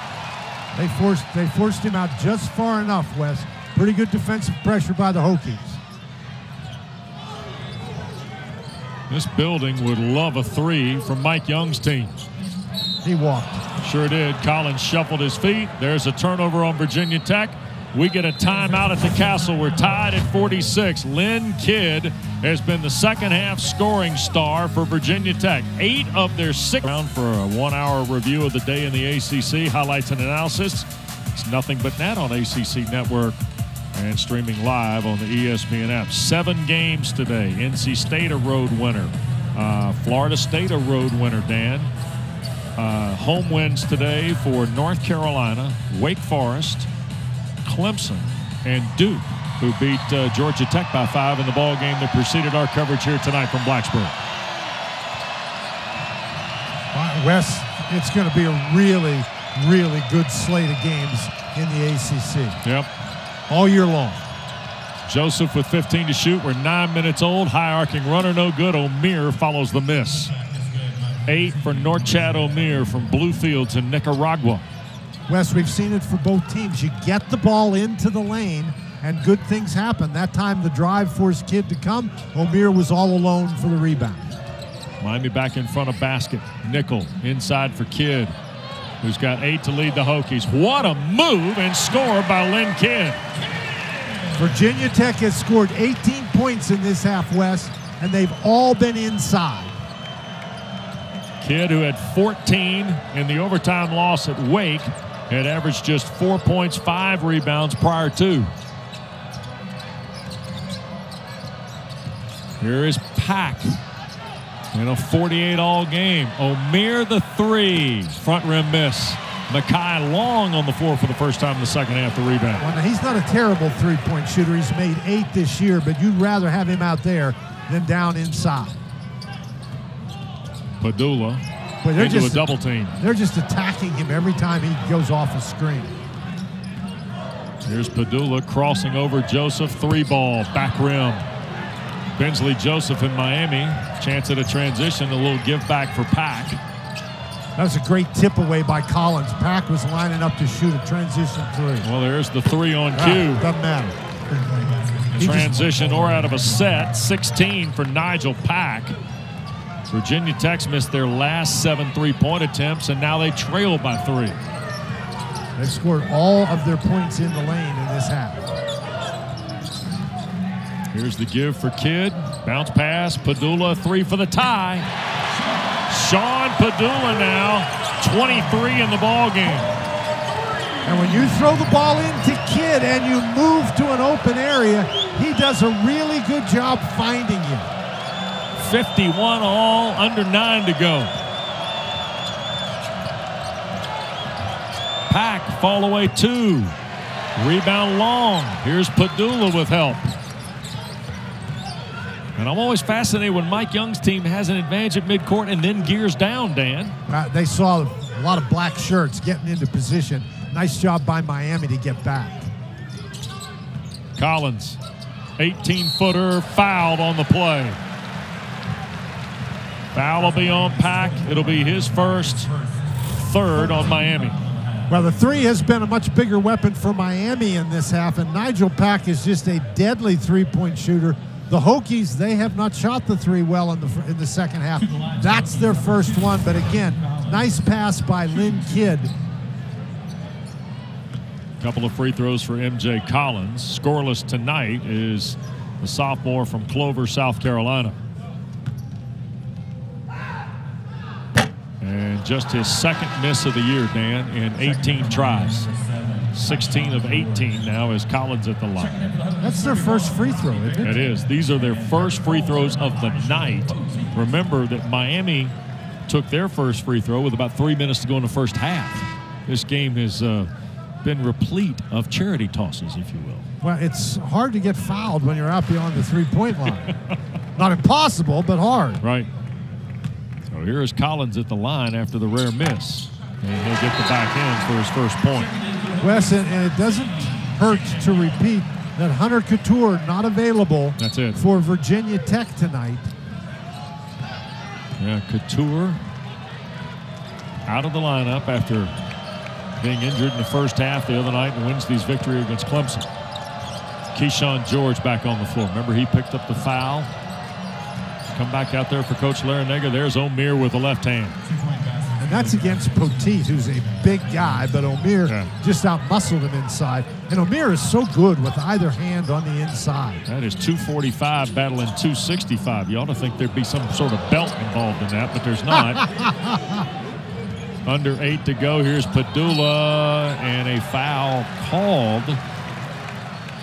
They forced him out just far enough, Wes. Pretty good defensive pressure by the Hokies. This building would love a three from Mike Young's team. He walked. Sure did. Collins shuffled his feet. There's a turnover on Virginia Tech. We get a timeout at the Castle. We're tied at 46. Lynn Kidd has been the second half scoring star for Virginia Tech. 8 of their 6. Round for a 1-hour review of the day in the ACC. Highlights and analysis. It's Nothing But Net on ACC Network and streaming live on the ESPN app. 7 games today. NC State a road winner. Florida State a road winner, Dan. Home wins today for North Carolina, Wake Forest, Clemson, and Duke, who beat Georgia Tech by 5 in the ball game that preceded our coverage here tonight from Blacksburg. Wes, it's going to be a really, really good slate of games in the ACC. Yep. All year long. Joseph with 15 to shoot. We're 9 minutes old. High arcing runner, no good. Omier follows the miss. 8 for Norchad Omier from Bluefields in Nicaragua. Wes, we've seen it for both teams. You get the ball into the lane, and good things happen. That time the drive forced Kidd to come. Omier was all alone for the rebound. Miami back in front of basket. Nickel inside for Kidd, who's got 8 to lead the Hokies. What a move and score by Lynn Kidd. Virginia Tech has scored 18 points in this half, Wes, and they've all been inside. Kidd, who had 14 in the overtime loss at Wake, had averaged just 4 points, 5 rebounds prior to. Here is Pack in a 48-all game. Omier the 3. Front rim miss. Mackay Long on the floor for the first time in the second half, the rebound. Well, he's not a terrible three-point shooter. He's made 8 this year, but you'd rather have him out there than down inside. Pedulla into a double team. They're just attacking him every time he goes off a screen. Here's Pedulla crossing over Joseph. 3-ball, back rim. Bensley Joseph in Miami. Chance at a transition, a little give back for Pack. That was a great tip away by Collins. Pack was lining up to shoot a transition 3. Well, there's the 3 on cue. Doesn't matter. Transition or out of a set. 16 for Nijel Pack. Virginia Tech's missed their last 7 3-point attempts, and now they trail by 3. They've scored all of their points in the lane in this half. Here's the give for Kidd. Bounce pass. Pedulla 3 for the tie. Sean Pedulla now 23 in the ball game. And when you throw the ball into Kidd and you move to an open area, he does a really good job finding you. 51 all, under 9 to go. Pack, fall away 2. Rebound Long. Here's Pedulla with help. And I'm always fascinated when Mike Young's team has an advantage at midcourt and then gears down, Dan. They saw a lot of black shirts getting into position. Nice job by Miami to get back. Collins, 18-footer, fouled on the play. Foul will be on Pack. It'll be his first, 3rd on Miami. Well, the 3 has been a much bigger weapon for Miami in this half, and Nijel Pack is just a deadly 3-point shooter. The Hokies, they have not shot the 3 well in the second half. That's their first one, but again, nice pass by Lynn Kidd. Couple of free throws for MJ Collins. Scoreless tonight is the sophomore from Clover, South Carolina. And just his 2nd miss of the year, Dan, in 18 tries. 16 of 18 now as Collins at the line. That's their first free throw, isn't it? It is. These are their first free throws of the night. Remember that Miami took their first free throw with about 3 minutes to go in the first half. This game has been replete of charity tosses, if you will. Well, it's hard to get fouled when you're out beyond the three-point line. Not impossible, but hard. Right. So here is Collins at the line after the rare miss. And he'll get the back end for his first point. Wes, and it doesn't hurt to repeat that Hunter Couture not available. That's it. For Virginia Tech tonight. Yeah, Couture out of the lineup after being injured in the first half the other night in Wednesday's victory against Clemson. Keyshawn George back on the floor. Remember, he picked up the foul. Come back out there for Coach Larinaga. There's Omier with the left hand. And that's against Poteet, who's a big guy, but Omier just out-muscled him inside. And Omier is so good with either hand on the inside. That is 245 battling 265. You ought to think there'd be some sort of belt involved in that, but there's not. Under 8 to go. Here's Pedulla, and a foul called.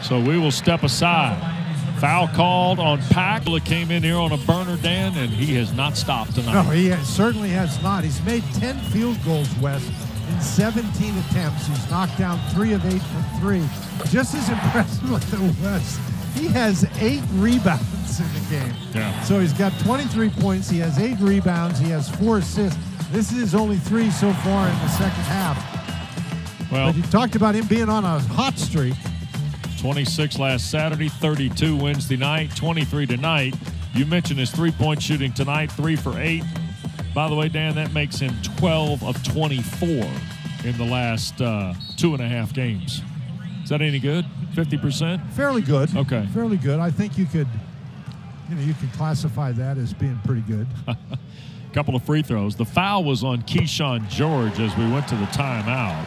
So we will step aside. Foul called on Pack. Pedulla came in here on a burner, Dan, and he has not stopped tonight. No, he certainly has not. He's made 10 field goals, Wes, in 17 attempts. He's knocked down 3 of 8 from 3. Just as impressive with the West, he has 8 rebounds in the game. Yeah. So he's got 23 points. He has 8 rebounds. He has 4 assists. This is only 3 so far in the second half. Well, but you talked about him being on a hot streak. 26 last Saturday, 32 Wednesday night, 23 tonight. You mentioned his three-point shooting tonight, 3 for 8. By the way, Dan, that makes him 12 of 24 in the last 2.5 games. Is that any good? 50%? Fairly good. Okay. Fairly good. I think you could classify that as being pretty good. Couple of free throws. The foul was on Keyshawn George as we went to the timeout.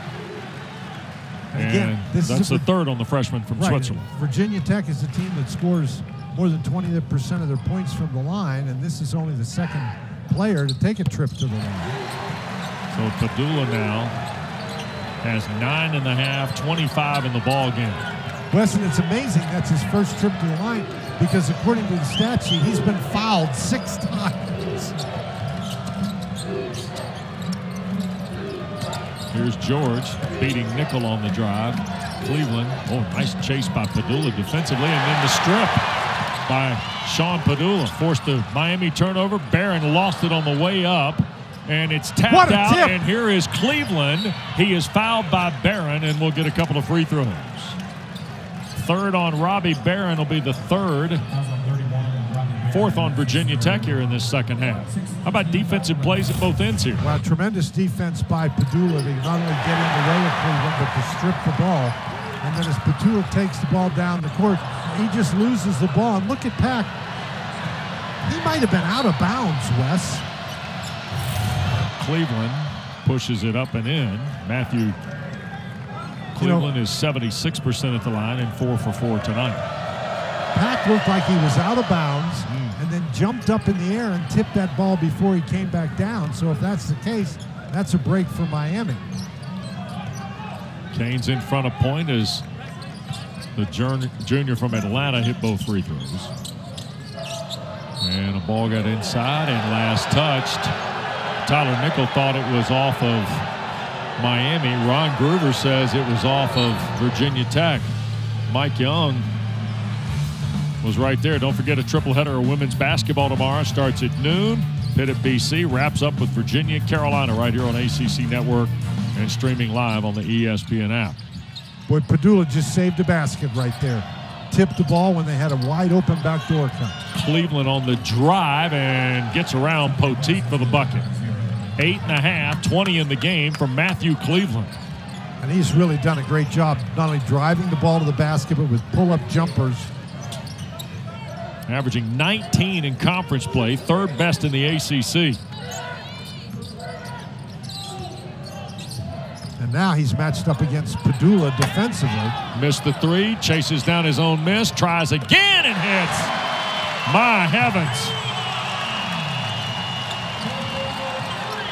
And that's the third on the freshman from Switzerland. Virginia Tech is a team that scores more than 20% of their points from the line, and this is only the second player to take a trip to the line. So Pedulla now has 9.5, 25 in the ball game. Weston, it's amazing that's his first trip to the line because according to the stat sheet, he's been fouled 6 times. Here's George beating Nickel on the drive. Cleveland, nice chase by Pedulla defensively, and then the strip by Sean Pedulla forced the Miami turnover. Barron lost it on the way up, and it's tapped out, and here is Cleveland. He is fouled by Barron, and we'll get a couple of free throws. Third on Robbie Barron will be the third. Fourth on Virginia Tech here in this second half. How about defensive plays at both ends here? Well, tremendous defense by Pedulla to not only get in the way of Cleveland, but to strip the ball. And then as Pedulla takes the ball down the court, he just loses the ball. And look at Pack. He might have been out of bounds, Wes. Cleveland pushes it up and in. Cleveland is 76% at the line and 4 for 4 tonight. Pack looked like he was out of bounds and then jumped up in the air and tipped that ball before he came back down. So if that's the case, that's a break for Miami. Canes in front of point as the junior from Atlanta hit both free throws. And a ball got inside and last touched. Tyler Nickel thought it was off of Miami. Ron Groover says it was off of Virginia Tech. Mike Young was right there. Don't forget a triple header of women's basketball tomorrow. Starts at noon. Pitt at BC. Wraps up with Virginia, Carolina right here on ACC Network and streaming live on the ESPN app. Boy, Pedulla just saved a basket right there. Tipped the ball when they had a wide open backdoor cut. Cleveland on the drive and gets around Poteet for the bucket. 8.5, 20 in the game from Matthew Cleveland. And he's really done a great job not only driving the ball to the basket, but with pull-up jumpers. Averaging 19 in conference play, third best in the ACC. And now he's matched up against Pedulla defensively. Missed the 3, chases down his own miss, tries again and hits. My heavens.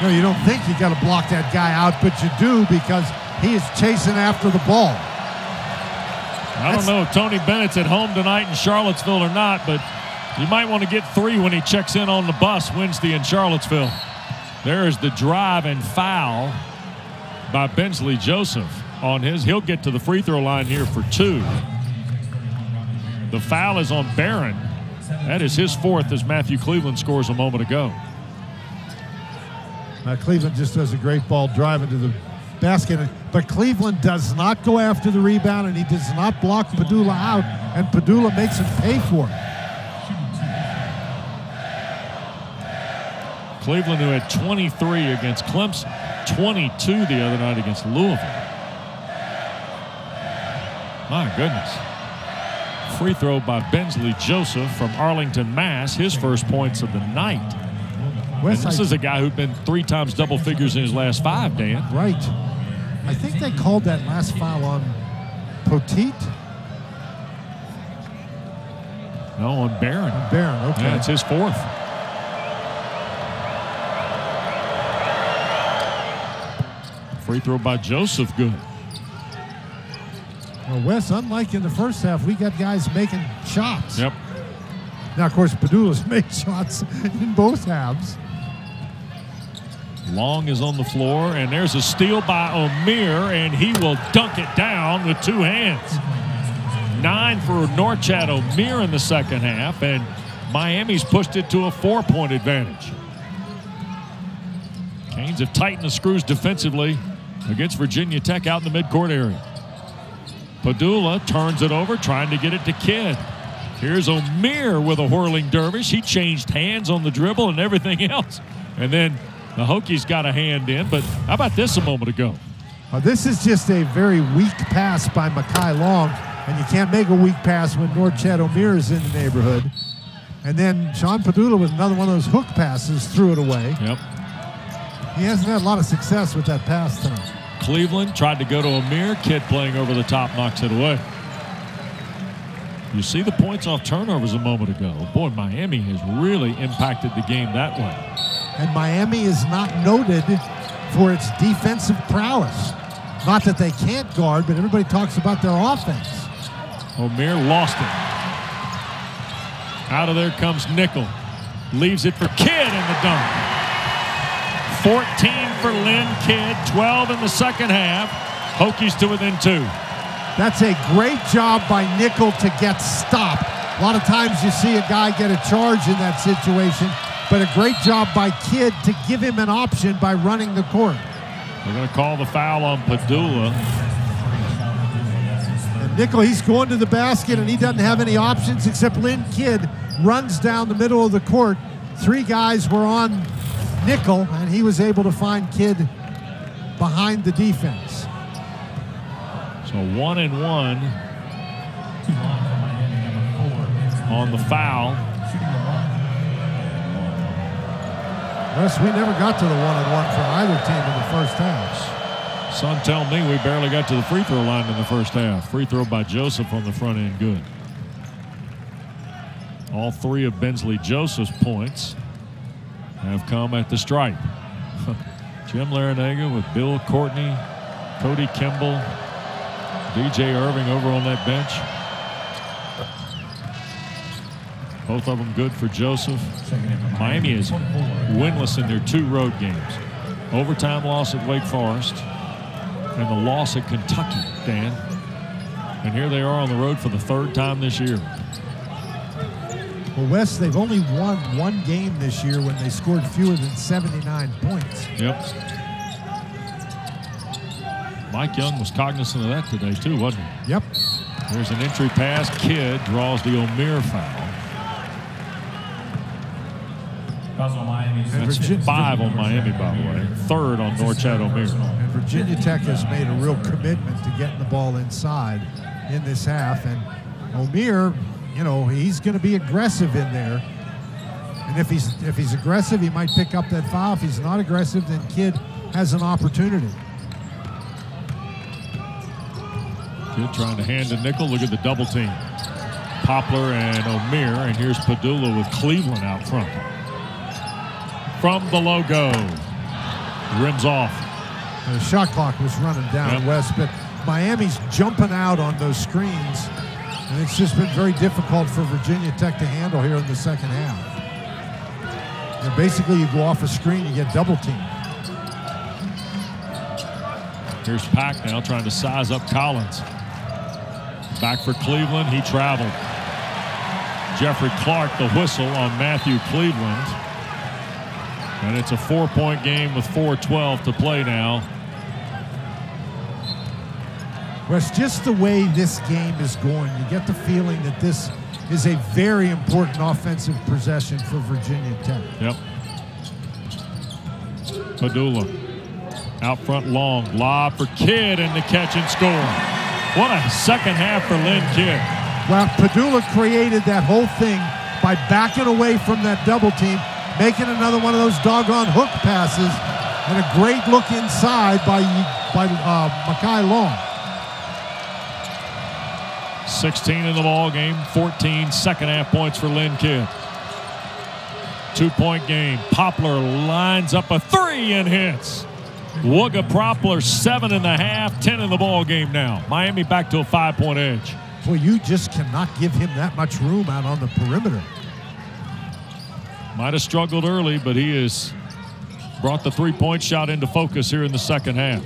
No, you don't think you got to block that guy out, but you do because he is chasing after the ball. I don't know if Tony Bennett's at home tonight in Charlottesville or not, but you might want to get 3 when he checks in on the bus Wednesday in Charlottesville. There is the drive and foul by Bensley Joseph on his. He'll get to the free throw line here for 2. The foul is on Barron. That is his 4th as Matthew Cleveland scores a moment ago. Cleveland just does a great ball driving to the basket, but Cleveland does not go after the rebound, and he does not block Pedulla out, and Pedulla makes him pay for it. Cleveland, who had 23 against Clemson, 22 the other night against Louisville. My goodness. Free throw by Bensley Joseph from Arlington, Mass. His first points of the night. This is a guy who'd been 3 times double figures in his last 5, Dan. Right. I think they called that last foul on Poteet. No, on Barron. On Barron, okay. Yeah, it's his 4th. Free throw by Joseph, good. Well, Wes, unlike in the first half, we got guys making shots. Yep. Now, of course, Pedulla's made shots in both halves. Long is on the floor, and there's a steal by Omier, and he will dunk it down with 2 hands. 9 for Norchad Omier in the second half, and Miami's pushed it to a 4-point advantage. Canes have tightened the screws defensively against Virginia Tech out in the midcourt area. Pedulla turns it over, trying to get it to Kidd. Here's Omier with a whirling dervish. He changed hands on the dribble and everything else. And then the Hokies got a hand in, but how about this a moment ago? This is just a very weak pass by Mekhi Long, and you can't make a weak pass when Norchad Omier is in the neighborhood. And then Sean Pedulla with another one of those hook passes, threw it away. Yep. He hasn't had a lot of success with that pass tonight. Cleveland tried to go to Omier. Kidd playing over the top knocks it away. You see the points off turnovers a moment ago. Boy, Miami has really impacted the game that way. And Miami is not noted for its defensive prowess. Not that they can't guard, but everybody talks about their offense. Omier lost it. Out of there comes Nickel. Leaves it for Kidd in the dunk. 14 for Lynn Kidd, 12 in the second half. Hokies to within 2. That's a great job by Nickel to get stopped. A lot of times you see a guy get a charge in that situation, but a great job by Kidd to give him an option by running the court. We're going to call the foul on Pedulla. And Nickel, he's going to the basket, and he doesn't have any options except Lynn Kidd runs down the middle of the court. 3 guys were on Nickel, and he was able to find Kidd behind the defense. So 1 and 1 on the foul. Russ, we never got to the 1 and 1 for either team in the first half. Son tell me we barely got to the free throw line in the first half. Free throw by Joseph on the front end, good. All 3 of Bensley Joseph's points have come at the stripe. Jim Larinaga with Bill Courtney, Cody Kimball, DJ Irving over on that bench. Both of them good for Joseph. Miami is winless in their 2 road games. Overtime loss at Wake Forest and the loss at Kentucky, Dan. And here they are on the road for the 3rd time this year. Well, Wes, they've only won 1 game this year when they scored fewer than 79 points. Yep. Mike Young was cognizant of that today, too, wasn't he? Yep. There's an entry pass. Kidd draws the Omier foul. That's 5 on Miami, by the way. 3rd on Norchad Omier. And Virginia Tech has made a real commitment to getting the ball inside in this half. And Omier, you know, he's going to be aggressive in there. And if he's aggressive, he might pick up that foul. If he's not aggressive, then Kidd has an opportunity. Kidd trying to hand to Nickel. Look at the double team. Poplar and Omier, and here's Pedulla with Cleveland out front. From the logo. Rims off. The shot clock was running down West, but Miami's jumping out on those screens, and it's just been very difficult for Virginia Tech to handle here in the second half. And basically, you go off a screen, you get double teamed. Here's Pack now trying to size up Collins. Back for Cleveland, he traveled. Jeffrey Clark, the whistle on Matthew Cleveland. And it's a 4-point game with 4:12 to play now. Wes, just the way this game is going, you get the feeling that this is a very important offensive possession for Virginia Tech. Yep. Pedulla out front long, lob for Kidd, and the catch and score. What a second half for Lynn Kidd. Well, Pedulla created that whole thing by backing away from that double team, making another one of those doggone hook passes, and a great look inside by Makai Long. 16 in the ball game, 14 second half points for Lynn Kidd. 2-point game. Poplar lines up a 3 and hits. Wooga Poplar 7.5, 10 in the ball game now. Miami back to a 5-point edge. Boy, you just cannot give him that much room out on the perimeter. Might have struggled early, but he has brought the 3-point shot into focus here in the second half.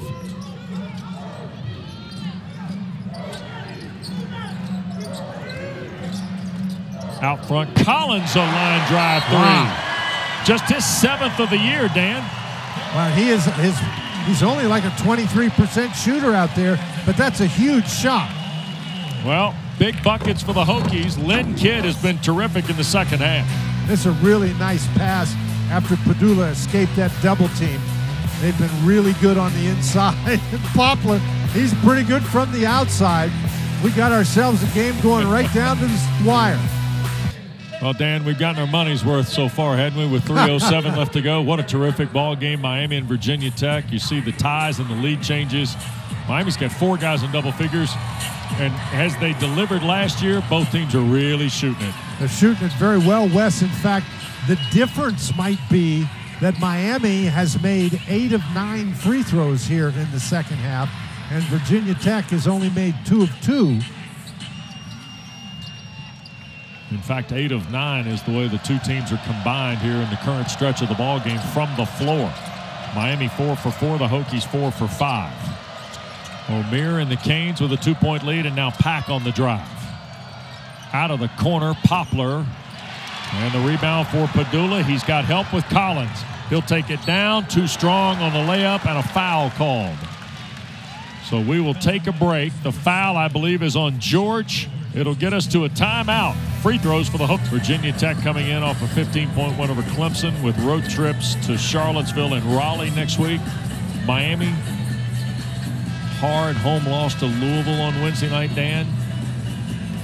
Out front, Collins, a line drive 3. Wow. Just his 7th of the year, Dan. Well, he's only like a 23% shooter out there, but that's a huge shot. Well, big buckets for the Hokies. Lynn Kidd has been terrific in the second half. This is a really nice pass after Pedulla escaped that double team. They've been really good on the inside. Poplar, he's pretty good from the outside. We got ourselves a game going right down to the wire. Well, Dan, we've gotten our money's worth so far, hadn't we, with 3:07 left to go. What a terrific ball game, Miami and Virginia Tech. You see the ties and the lead changes. Miami's got 4 guys in double figures, and as they delivered last year, both teams are really shooting it. They're shooting it very well, Wes. In fact, the difference might be that Miami has made 8 of 9 free throws here in the second half, and Virginia Tech has only made 2 of 2. In fact, 8 of 9 is the way the two teams are combined here in the current stretch of the ball game from the floor. Miami 4 for 4, the Hokies 4 for 5. Omier and the Canes with a 2-point lead, and now Pack on the drive. Out of the corner, Poplar. And the rebound for Pedulla. He's got help with Collins. He'll take it down, too strong on the layup, and a foul called. So we will take a break. The foul, I believe, is on George. It'll get us to a timeout. Free throws for the Hook. Virginia Tech coming in off a 15-point win over Clemson with road trips to Charlottesville and Raleigh next week. Miami, hard home loss to Louisville on Wednesday night, Dan.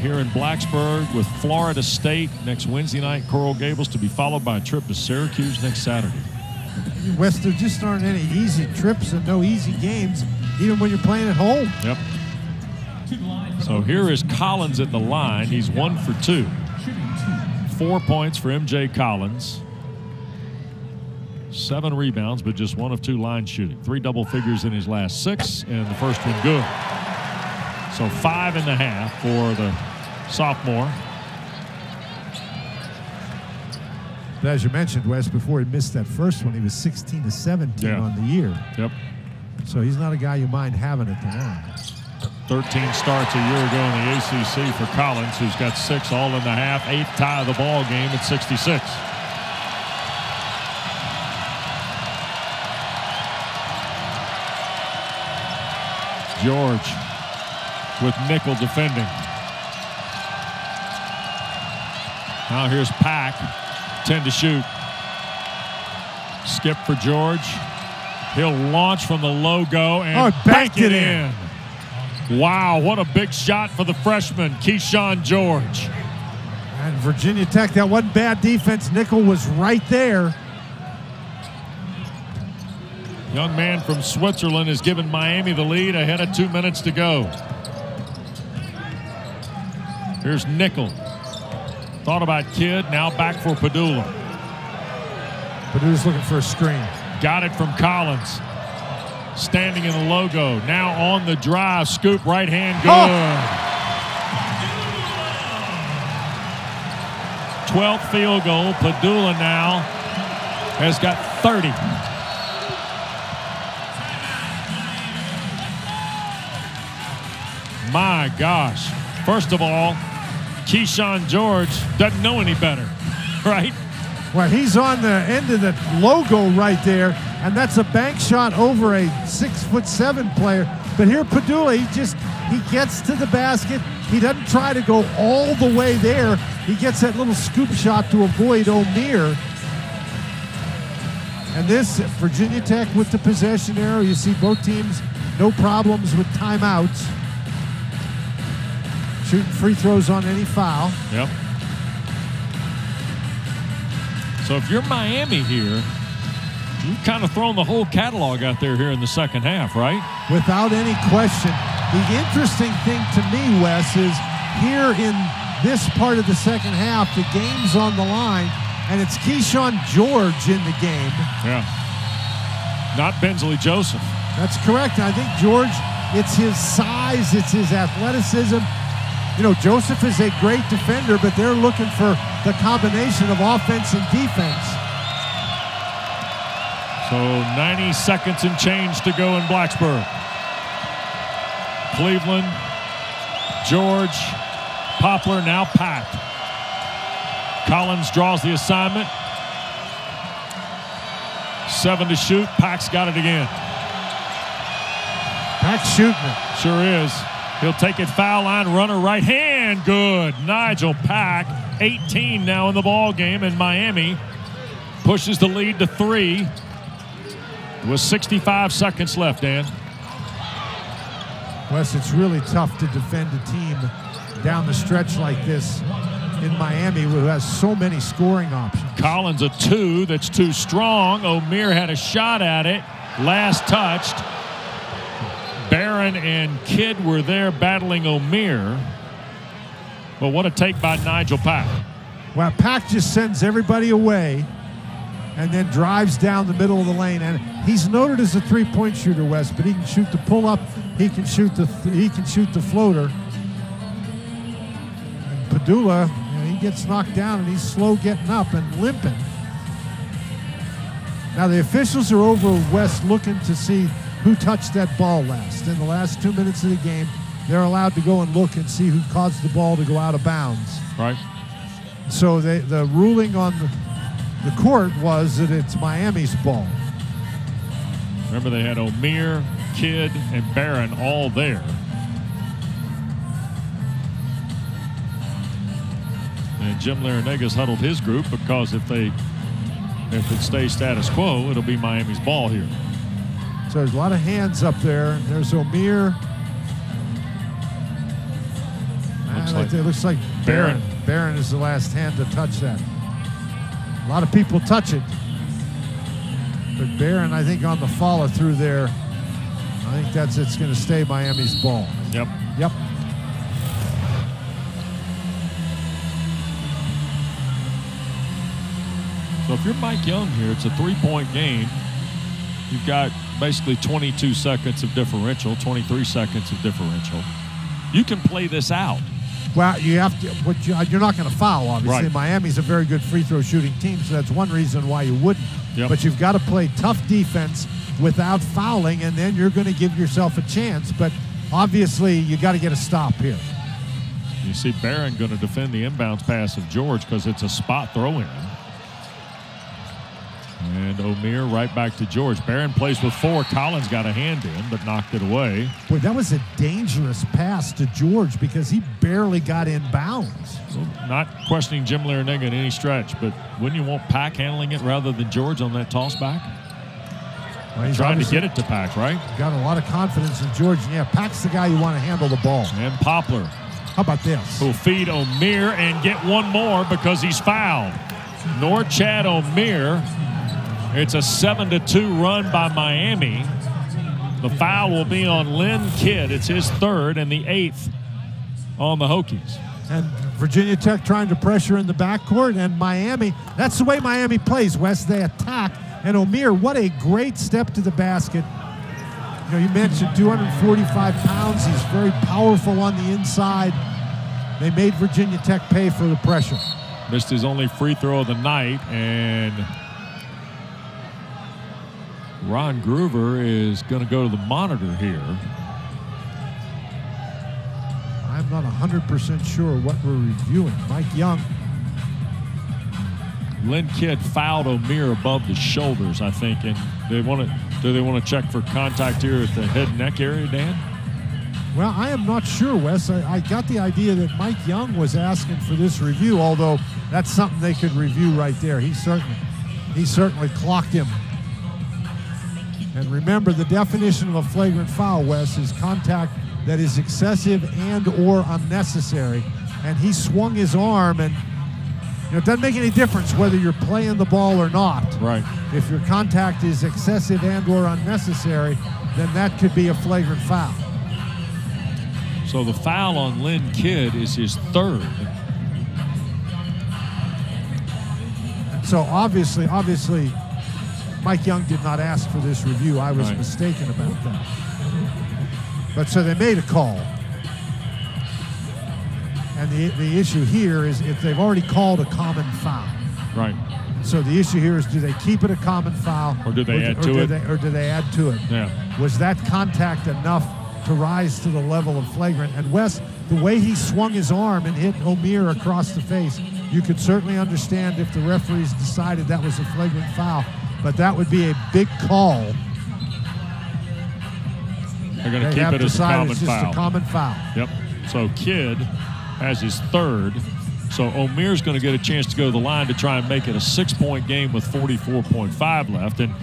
Here in Blacksburg with Florida State next Wednesday night, Coral Gables, to be followed by a trip to Syracuse next Saturday. Wes, there just aren't any easy trips and no easy games, even when you're playing at home. Yep. So here is Collins at the line. He's 1 for 2. 4 points for MJ Collins. 7 rebounds, but just 1 of 2 line shooting. 3 double figures in his last 6, and the first one good. So 5.5 for the sophomore. But as you mentioned, Wes, before he missed that first one, he was 16 to 17 on the year. Yep. So he's not a guy you mind having at the line. 13 starts a year ago in the ACC for Collins, who's got 6 all in the half. 8th tie of the ball game at 66. George with nickel defending. Now here's Pack, 10 to shoot. Skip for George. He'll launch from the logo and bank it in. Wow, what a big shot for the freshman, Keyshawn George. And Virginia Tech, that wasn't bad defense. Nickel was right there. Young man from Switzerland has given Miami the lead ahead of 2 minutes to go. Here's Nickel. Thought about Kidd, now back for Pedulla. Pedulla's looking for a screen. Got it from Collins. standing in the logo. Now on the drive, scoop, right hand, good. 12th field goal. Pedulla now has got 30. My gosh. First of all, Keyshawn George doesn't know any better, right? Well, he's on the end of the logo right there, and that's a bank shot over a 6'7" player. But here, Pedulla, he gets to the basket. He doesn't try to go all the way there. He gets that little scoop shot to avoid Omier. And this, Virginia Tech with the possession arrow. You see both teams, no problems with timeouts. Shooting free throws on any foul. Yep. So if you're Miami here, you've kind of thrown the whole catalog out there here in the second half, right? Without any question. The interesting thing to me, Wes, is here in this part of the second half, the game's on the line, and it's Keyshawn George in the game. Yeah. Not Bensley Joseph. That's correct. I think George, it's his size, it's his athleticism. You know, Joseph is a great defender, but they're looking for the combination of offense and defense. So 90 seconds and change to go in Blacksburg. Cleveland, George, Poplar, now Pack. Collins draws the assignment. 7 to shoot. Pack's got it again. Pack's shooting it. Sure is. He'll take it foul line, runner right hand, good. Nijel Pack, 18 now in the ball game, and Miami pushes the lead to 3 with 65 seconds left, Dan. Wes, it's really tough to defend a team down the stretch like this in Miami who has so many scoring options. Collins a 2 that's too strong. Omier had a shot at it, last touched. Barron and Kidd were there battling Omier. But what a take by Nijel Pack. Well, Pack just sends everybody away and then drives down the middle of the lane. And he's noted as a three-point shooter, Wes, but he can shoot the pull-up, he can shoot the floater. And Pedulla, you know, he gets knocked down and he's slow getting up and limping. Now the officials are over West looking to see who touched that ball last. In the last 2 minutes of the game, they're allowed to go and look and see who caused the ball to go out of bounds. Right. So the ruling on the court was that it's Miami's ball. Remember, they had Omier, Kidd, and Barron all there. And Jim Larenega's huddled his group because if it stays status quo, it'll be Miami's ball here. So there's a lot of hands up there. There's Omier. It looks like Barron. Barron is the last hand to touch that. A lot of people touch it. But Barron, I think, on the follow through there, I think it's going to stay Miami's ball. Yep. Yep. So if you're Mike Young here, it's a three-point game. You've got basically 22 seconds of differential, 23 seconds of differential. You can play this out. Well, you have to. You're not going to foul, obviously. Right. Miami's a very good free throw shooting team, so that's one reason why you wouldn't. Yep. But you've got to play tough defense without fouling, and then you're going to give yourself a chance. But obviously, you got to get a stop here. You see Barron going to defend the inbounds pass of George because it's a spot throw-in. And Omier right back to George. Barron plays with 4. Collins got a hand in, but knocked it away. Boy, that was a dangerous pass to George because he barely got in bounds. So not questioning Jim Larenega in any stretch, but wouldn't you want Pack handling it rather than George on that toss back? Well, he's trying to get it to Pack, right? Got a lot of confidence in George. And yeah, Pack's the guy you want to handle the ball. And Poplar. How about this? Who'll feed Omier and get one more because he's fouled. Norchad Omier. It's a 7-2 run by Miami. The foul will be on Lynn Kidd. It's his 3rd and the 8th on the Hokies. And Virginia Tech trying to pressure in the backcourt, and Miami, that's the way Miami plays, Wes. They attack, and Omier, what a great step to the basket. You know, you mentioned 245 pounds. He's very powerful on the inside. They made Virginia Tech pay for the pressure. Missed his only free throw of the night, and Ron Groover is going to go to the monitor here. I'm not 100% sure what we're reviewing. Mike Young. Lynn Kidd fouled Omier above the shoulders, I think, and do they want to check for contact here at the head and neck area, Dan? Well, I am not sure, Wes. I got the idea that Mike Young was asking for this review, although that's something they could review right there. He certainly clocked him. And remember, the definition of a flagrant foul, Wes, is contact that is excessive and or unnecessary. And he swung his arm, and it doesn't make any difference whether you're playing the ball or not. Right. If your contact is excessive and or unnecessary, then that could be a flagrant foul. So the foul on Lynn Kidd is his third. So obviously, Mike Young did not ask for this review. I was mistaken about that. But so they made a call. And the issue here is if they've already called a common foul. Right. So the issue here is, do they keep it a common foul? Or do they add to it? Or do they add to it? Yeah. Was that contact enough to rise to the level of flagrant? And Wes, the way he swung his arm and hit Omier across the face, you could certainly understand if the referees decided that was a flagrant foul. But that would be a big call. They're going to keep it as a common it's just foul. A common foul. Yep. So Kidd has his third. So Omier's going to get a chance to go to the line to try and make it a 6-point game with 44.5 left. And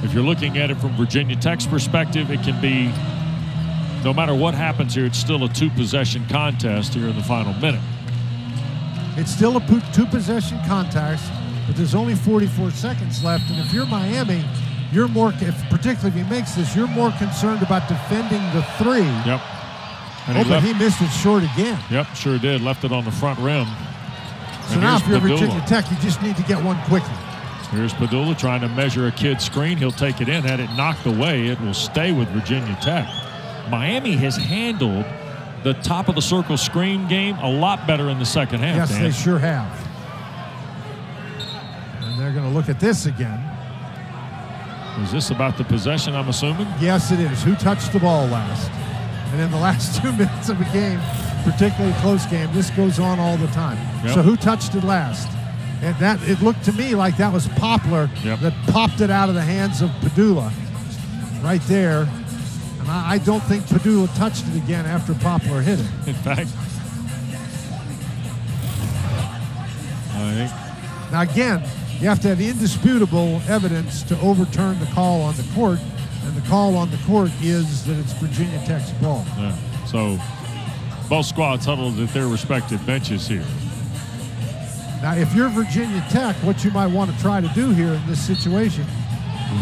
if you're looking at it from Virginia Tech's perspective, it can be, no matter what happens here, it's still a 2-possession contest here in the final minute. It's still a 2-possession contest, but there's only 44 seconds left. And if you're Miami, you're more, particularly if he makes this, you're more concerned about defending the three. Yep. And but he missed it short again. Yep, sure did. Left it on the front rim. So now if you're Virginia Tech, you just need to get one quickly. Here's Pedulla trying to measure a Kidd screen. He'll take it in. Had it knocked away, it will stay with Virginia Tech. Miami has handled the top of the circle screen game a lot better in the second half. Yes, Dan. they sure have. And they're going to look at this again. Is this about the possession, I'm assuming? Yes, it is. Who touched the ball last? And in the last 2 minutes of a game, particularly a close game, this goes on all the time. Yep. So who touched it last? And that, it looked to me like that was Poplar that popped it out of the hands of Pedulla right there. And I don't think Pedulla touched it again after Poplar hit it. In fact, I think. Now again, you have to have indisputable evidence to overturn the call on the court. And the call on the court is that it's Virginia Tech's ball. Yeah. So both squads huddled at their respective benches here. Now, if you're Virginia Tech, what you might want to try to do here in this situation.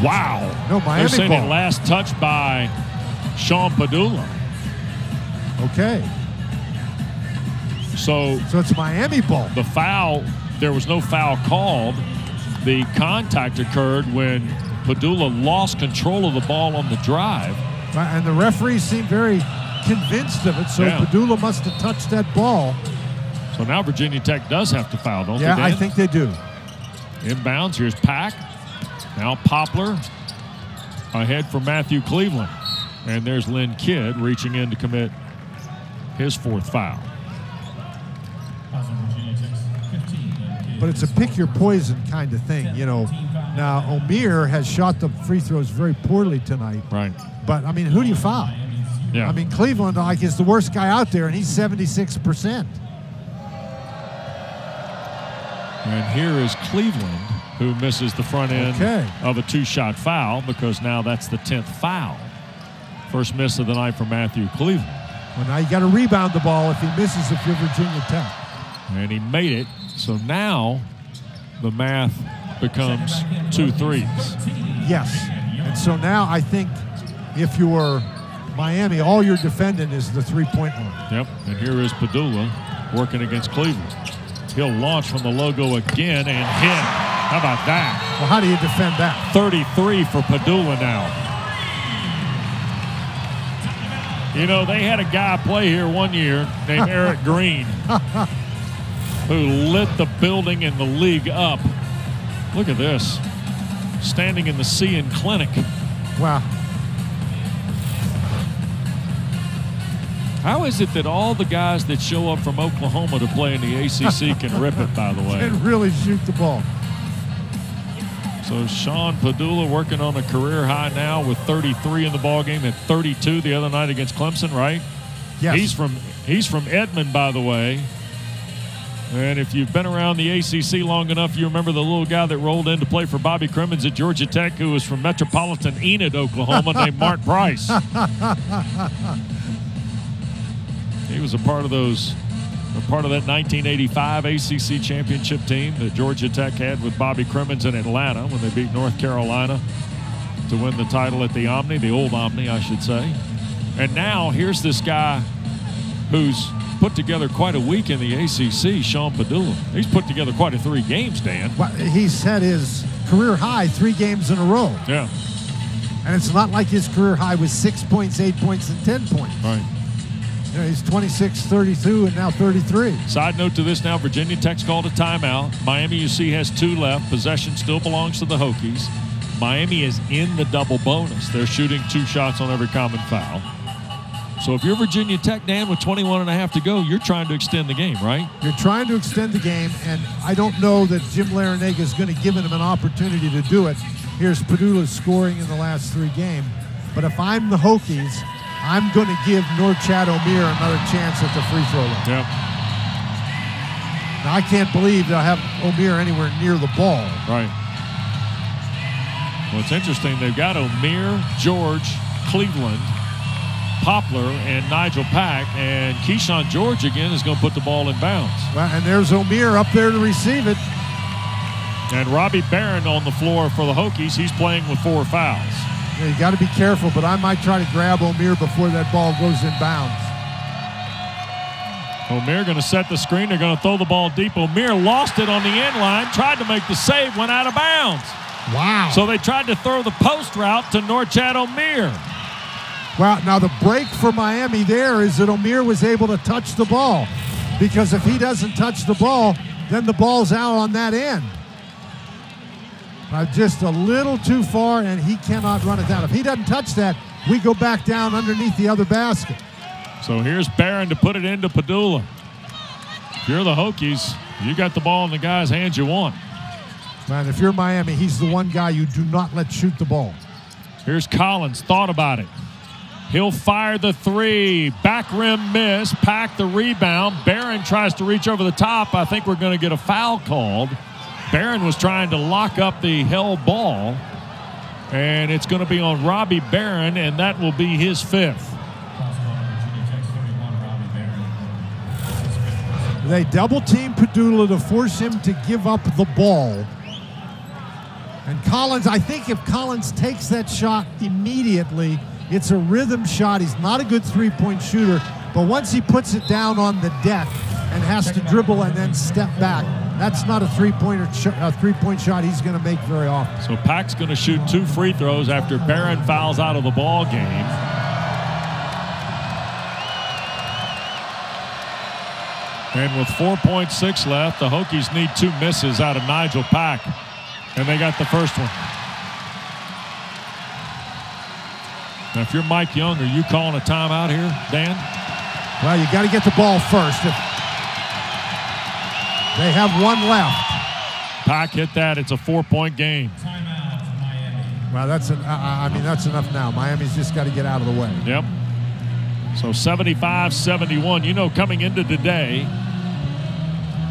Wow. No, Miami They're saying ball. it last touched by Sean Pedulla. Okay. So it's Miami ball. The foul, there was no foul called. The contact occurred when Pedulla lost control of the ball on the drive. And the referees seem very convinced of it, so Pedulla must have touched that ball. So now Virginia Tech does have to foul, don't they, Dan? Yeah, I think they do. Inbounds, here's Pack. Now Poplar ahead for Matthew Cleveland. And there's Lynn Kidd reaching in to commit his fourth foul. But it's a pick your poison kind of thing, you know. Now, Omier has shot the free throws very poorly tonight. Right. But, I mean, who do you foul? Yeah. I mean, Cleveland, like, is the worst guy out there, and he's 76%. And here is Cleveland, who misses the front end of a 2-shot foul, because now that's the 10th foul. First miss of the night for Matthew Cleveland. Well, now you got to rebound the ball if he misses if you're Virginia Tech. And he made it. So now the math becomes 2 threes. Yes. And so now I think if you're Miami, all you're defending is the three-point line. Yep. And here is Pedulla working against Cleveland. He'll launch from the logo again and hit. How about that? Well, how do you defend that? 33 for Pedulla now. You know, they had a guy play here one year named Eric Green who lit the building and the league up. Look at this. Standing in the Seeing Clinic. Wow. How is it that all the guys that show up from Oklahoma to play in the ACC can rip it, by the way? Can really shoot the ball. So Sean Pedulla working on a career high now with 33 in the ballgame at 32 the other night against Clemson, right? Yes. He's from Edmond, by the way. And if you've been around the ACC long enough, you remember the little guy that rolled in to play for Bobby Crimmins at Georgia Tech, who was from Metropolitan Enid, Oklahoma, named Mark Price. He was a part of that 1985 ACC championship team that Georgia Tech had with Bobby Crimmins in Atlanta when they beat North Carolina to win the title at the Omni, the old Omni, I should say. And now here's this guy who's put together quite a week in the ACC, Sean Pedulla. He's put together quite a 3 games, Dan. Well, he's had his career high 3 games in a row. Yeah. And it's not like his career high was 6 points, 8 points, and 10 points. Right. You know, he's 26, 32, and now 33. Side note to this now, Virginia Tech's called a timeout. Miami, you see, has 2 left. Possession still belongs to the Hokies. Miami is in the double bonus. They're shooting 2 shots on every common foul. So if you're Virginia Tech, Dan, with 21 and a half to go, you're trying to extend the game, right? You're trying to extend the game, and I don't know that Jim Larrañaga is going to give him an opportunity to do it. Here's Pedulla scoring in the last 3 games. But if I'm the Hokies, I'm going to give Norchad Omier another chance at the free throw line. Yep. Now, I can't believe they'll have Omier anywhere near the ball. Right. Well, it's interesting. They've got Omier, George, Cleveland, Poplar, and Nijel Pack, and Keyshawn George again is going to put the ball in bounds. Well, and there's Omier up there to receive it. And Robbie Barron on the floor for the Hokies. He's playing with 4 fouls. Yeah, you got to be careful, but I might try to grab Omier before that ball goes in bounds. Omier going to set the screen. They're going to throw the ball deep. Omier lost it on the end line, tried to make the save, went out of bounds. Wow. So they tried to throw the post route to Norchad Omier. Well, now the break for Miami there is that Omier was able to touch the ball, because if he doesn't touch the ball, then the ball's out on that end. Just a little too far, and he cannot run it down. If he doesn't touch that, we go back down underneath the other basket. So here's Barron to put it into Pedulla. If you're the Hokies, you got the ball in the guy's hands you want. Man, if you're Miami, he's the one guy you do not let shoot the ball. Here's Collins, thought about it. He'll fire the 3. Back rim miss. Pack the rebound. Barron tries to reach over the top. I think we're going to get a foul called. Barron was trying to lock up the held ball. And it's going to be on Robbie Barron, and that will be his 5th. They double-team Pedulla to force him to give up the ball. And Collins, I think if Collins takes that shot immediately, it's a rhythm shot. He's not a good 3-point shooter, but once he puts it down on the deck and has to dribble and then step back, that's not a three-point shot he's going to make very often. So Pack's going to shoot 2 free throws after Barron fouls out of the ball game. And with 4.6 left, the Hokies need 2 misses out of Nijel Pack, and they got the first one. Now, if you're Mike Young, are you calling a timeout here, Dan? Well, you got to get the ball first. They have 1 left. Pack hit that. It's a 4-point game. Timeout, Miami. Well, that's enough now. Miami's just got to get out of the way. Yep. So 75-71. You know, coming into today,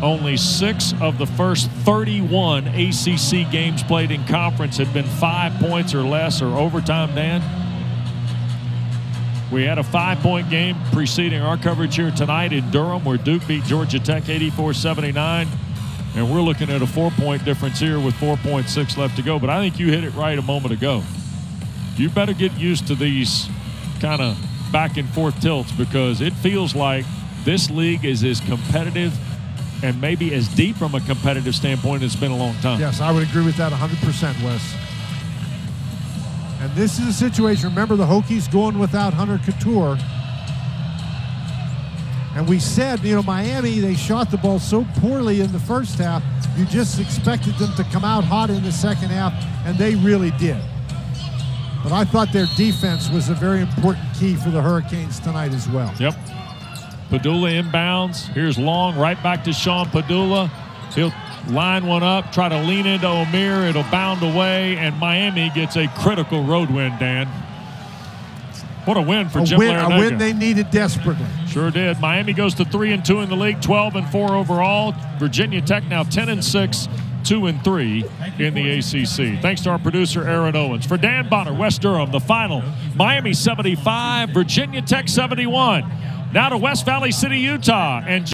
only 6 of the first 31 ACC games played in conference had been 5 points or less or overtime, Dan. We had a 5-point game preceding our coverage here tonight in Durham, where Duke beat Georgia Tech 84-79. And we're looking at a 4-point difference here with 4.6 left to go. But I think you hit it right a moment ago. You better get used to these kind of back and forth tilts, because it feels like this league is as competitive and maybe as deep from a competitive standpoint as it's been a long time. Yes, I would agree with that 100%, Wes. And this is a situation, remember the Hokies going without Hunter Couture, And we said, you know, Miami, they shot the ball so poorly in the first half, you just expected them to come out hot in the second half, and they really did. But I thought their defense was a very important key for the Hurricanes tonight as well. Yep. Pedulla inbounds. Here's Long, right back to Sean Pedulla. He'll line one up, try to lean into Omier. It'll bound away, and Miami gets a critical road win, Dan. What a win for Jim Larinaga. A win they needed desperately. Sure did. Miami goes to 3-2 in the league, 12-4 overall. Virginia Tech now 10-6, 2-3 in the ACC. Thanks to our producer, Aaron Owens. For Dan Bonner, West Durham, the final, Miami 75, Virginia Tech 71. Now to West Valley City, Utah. And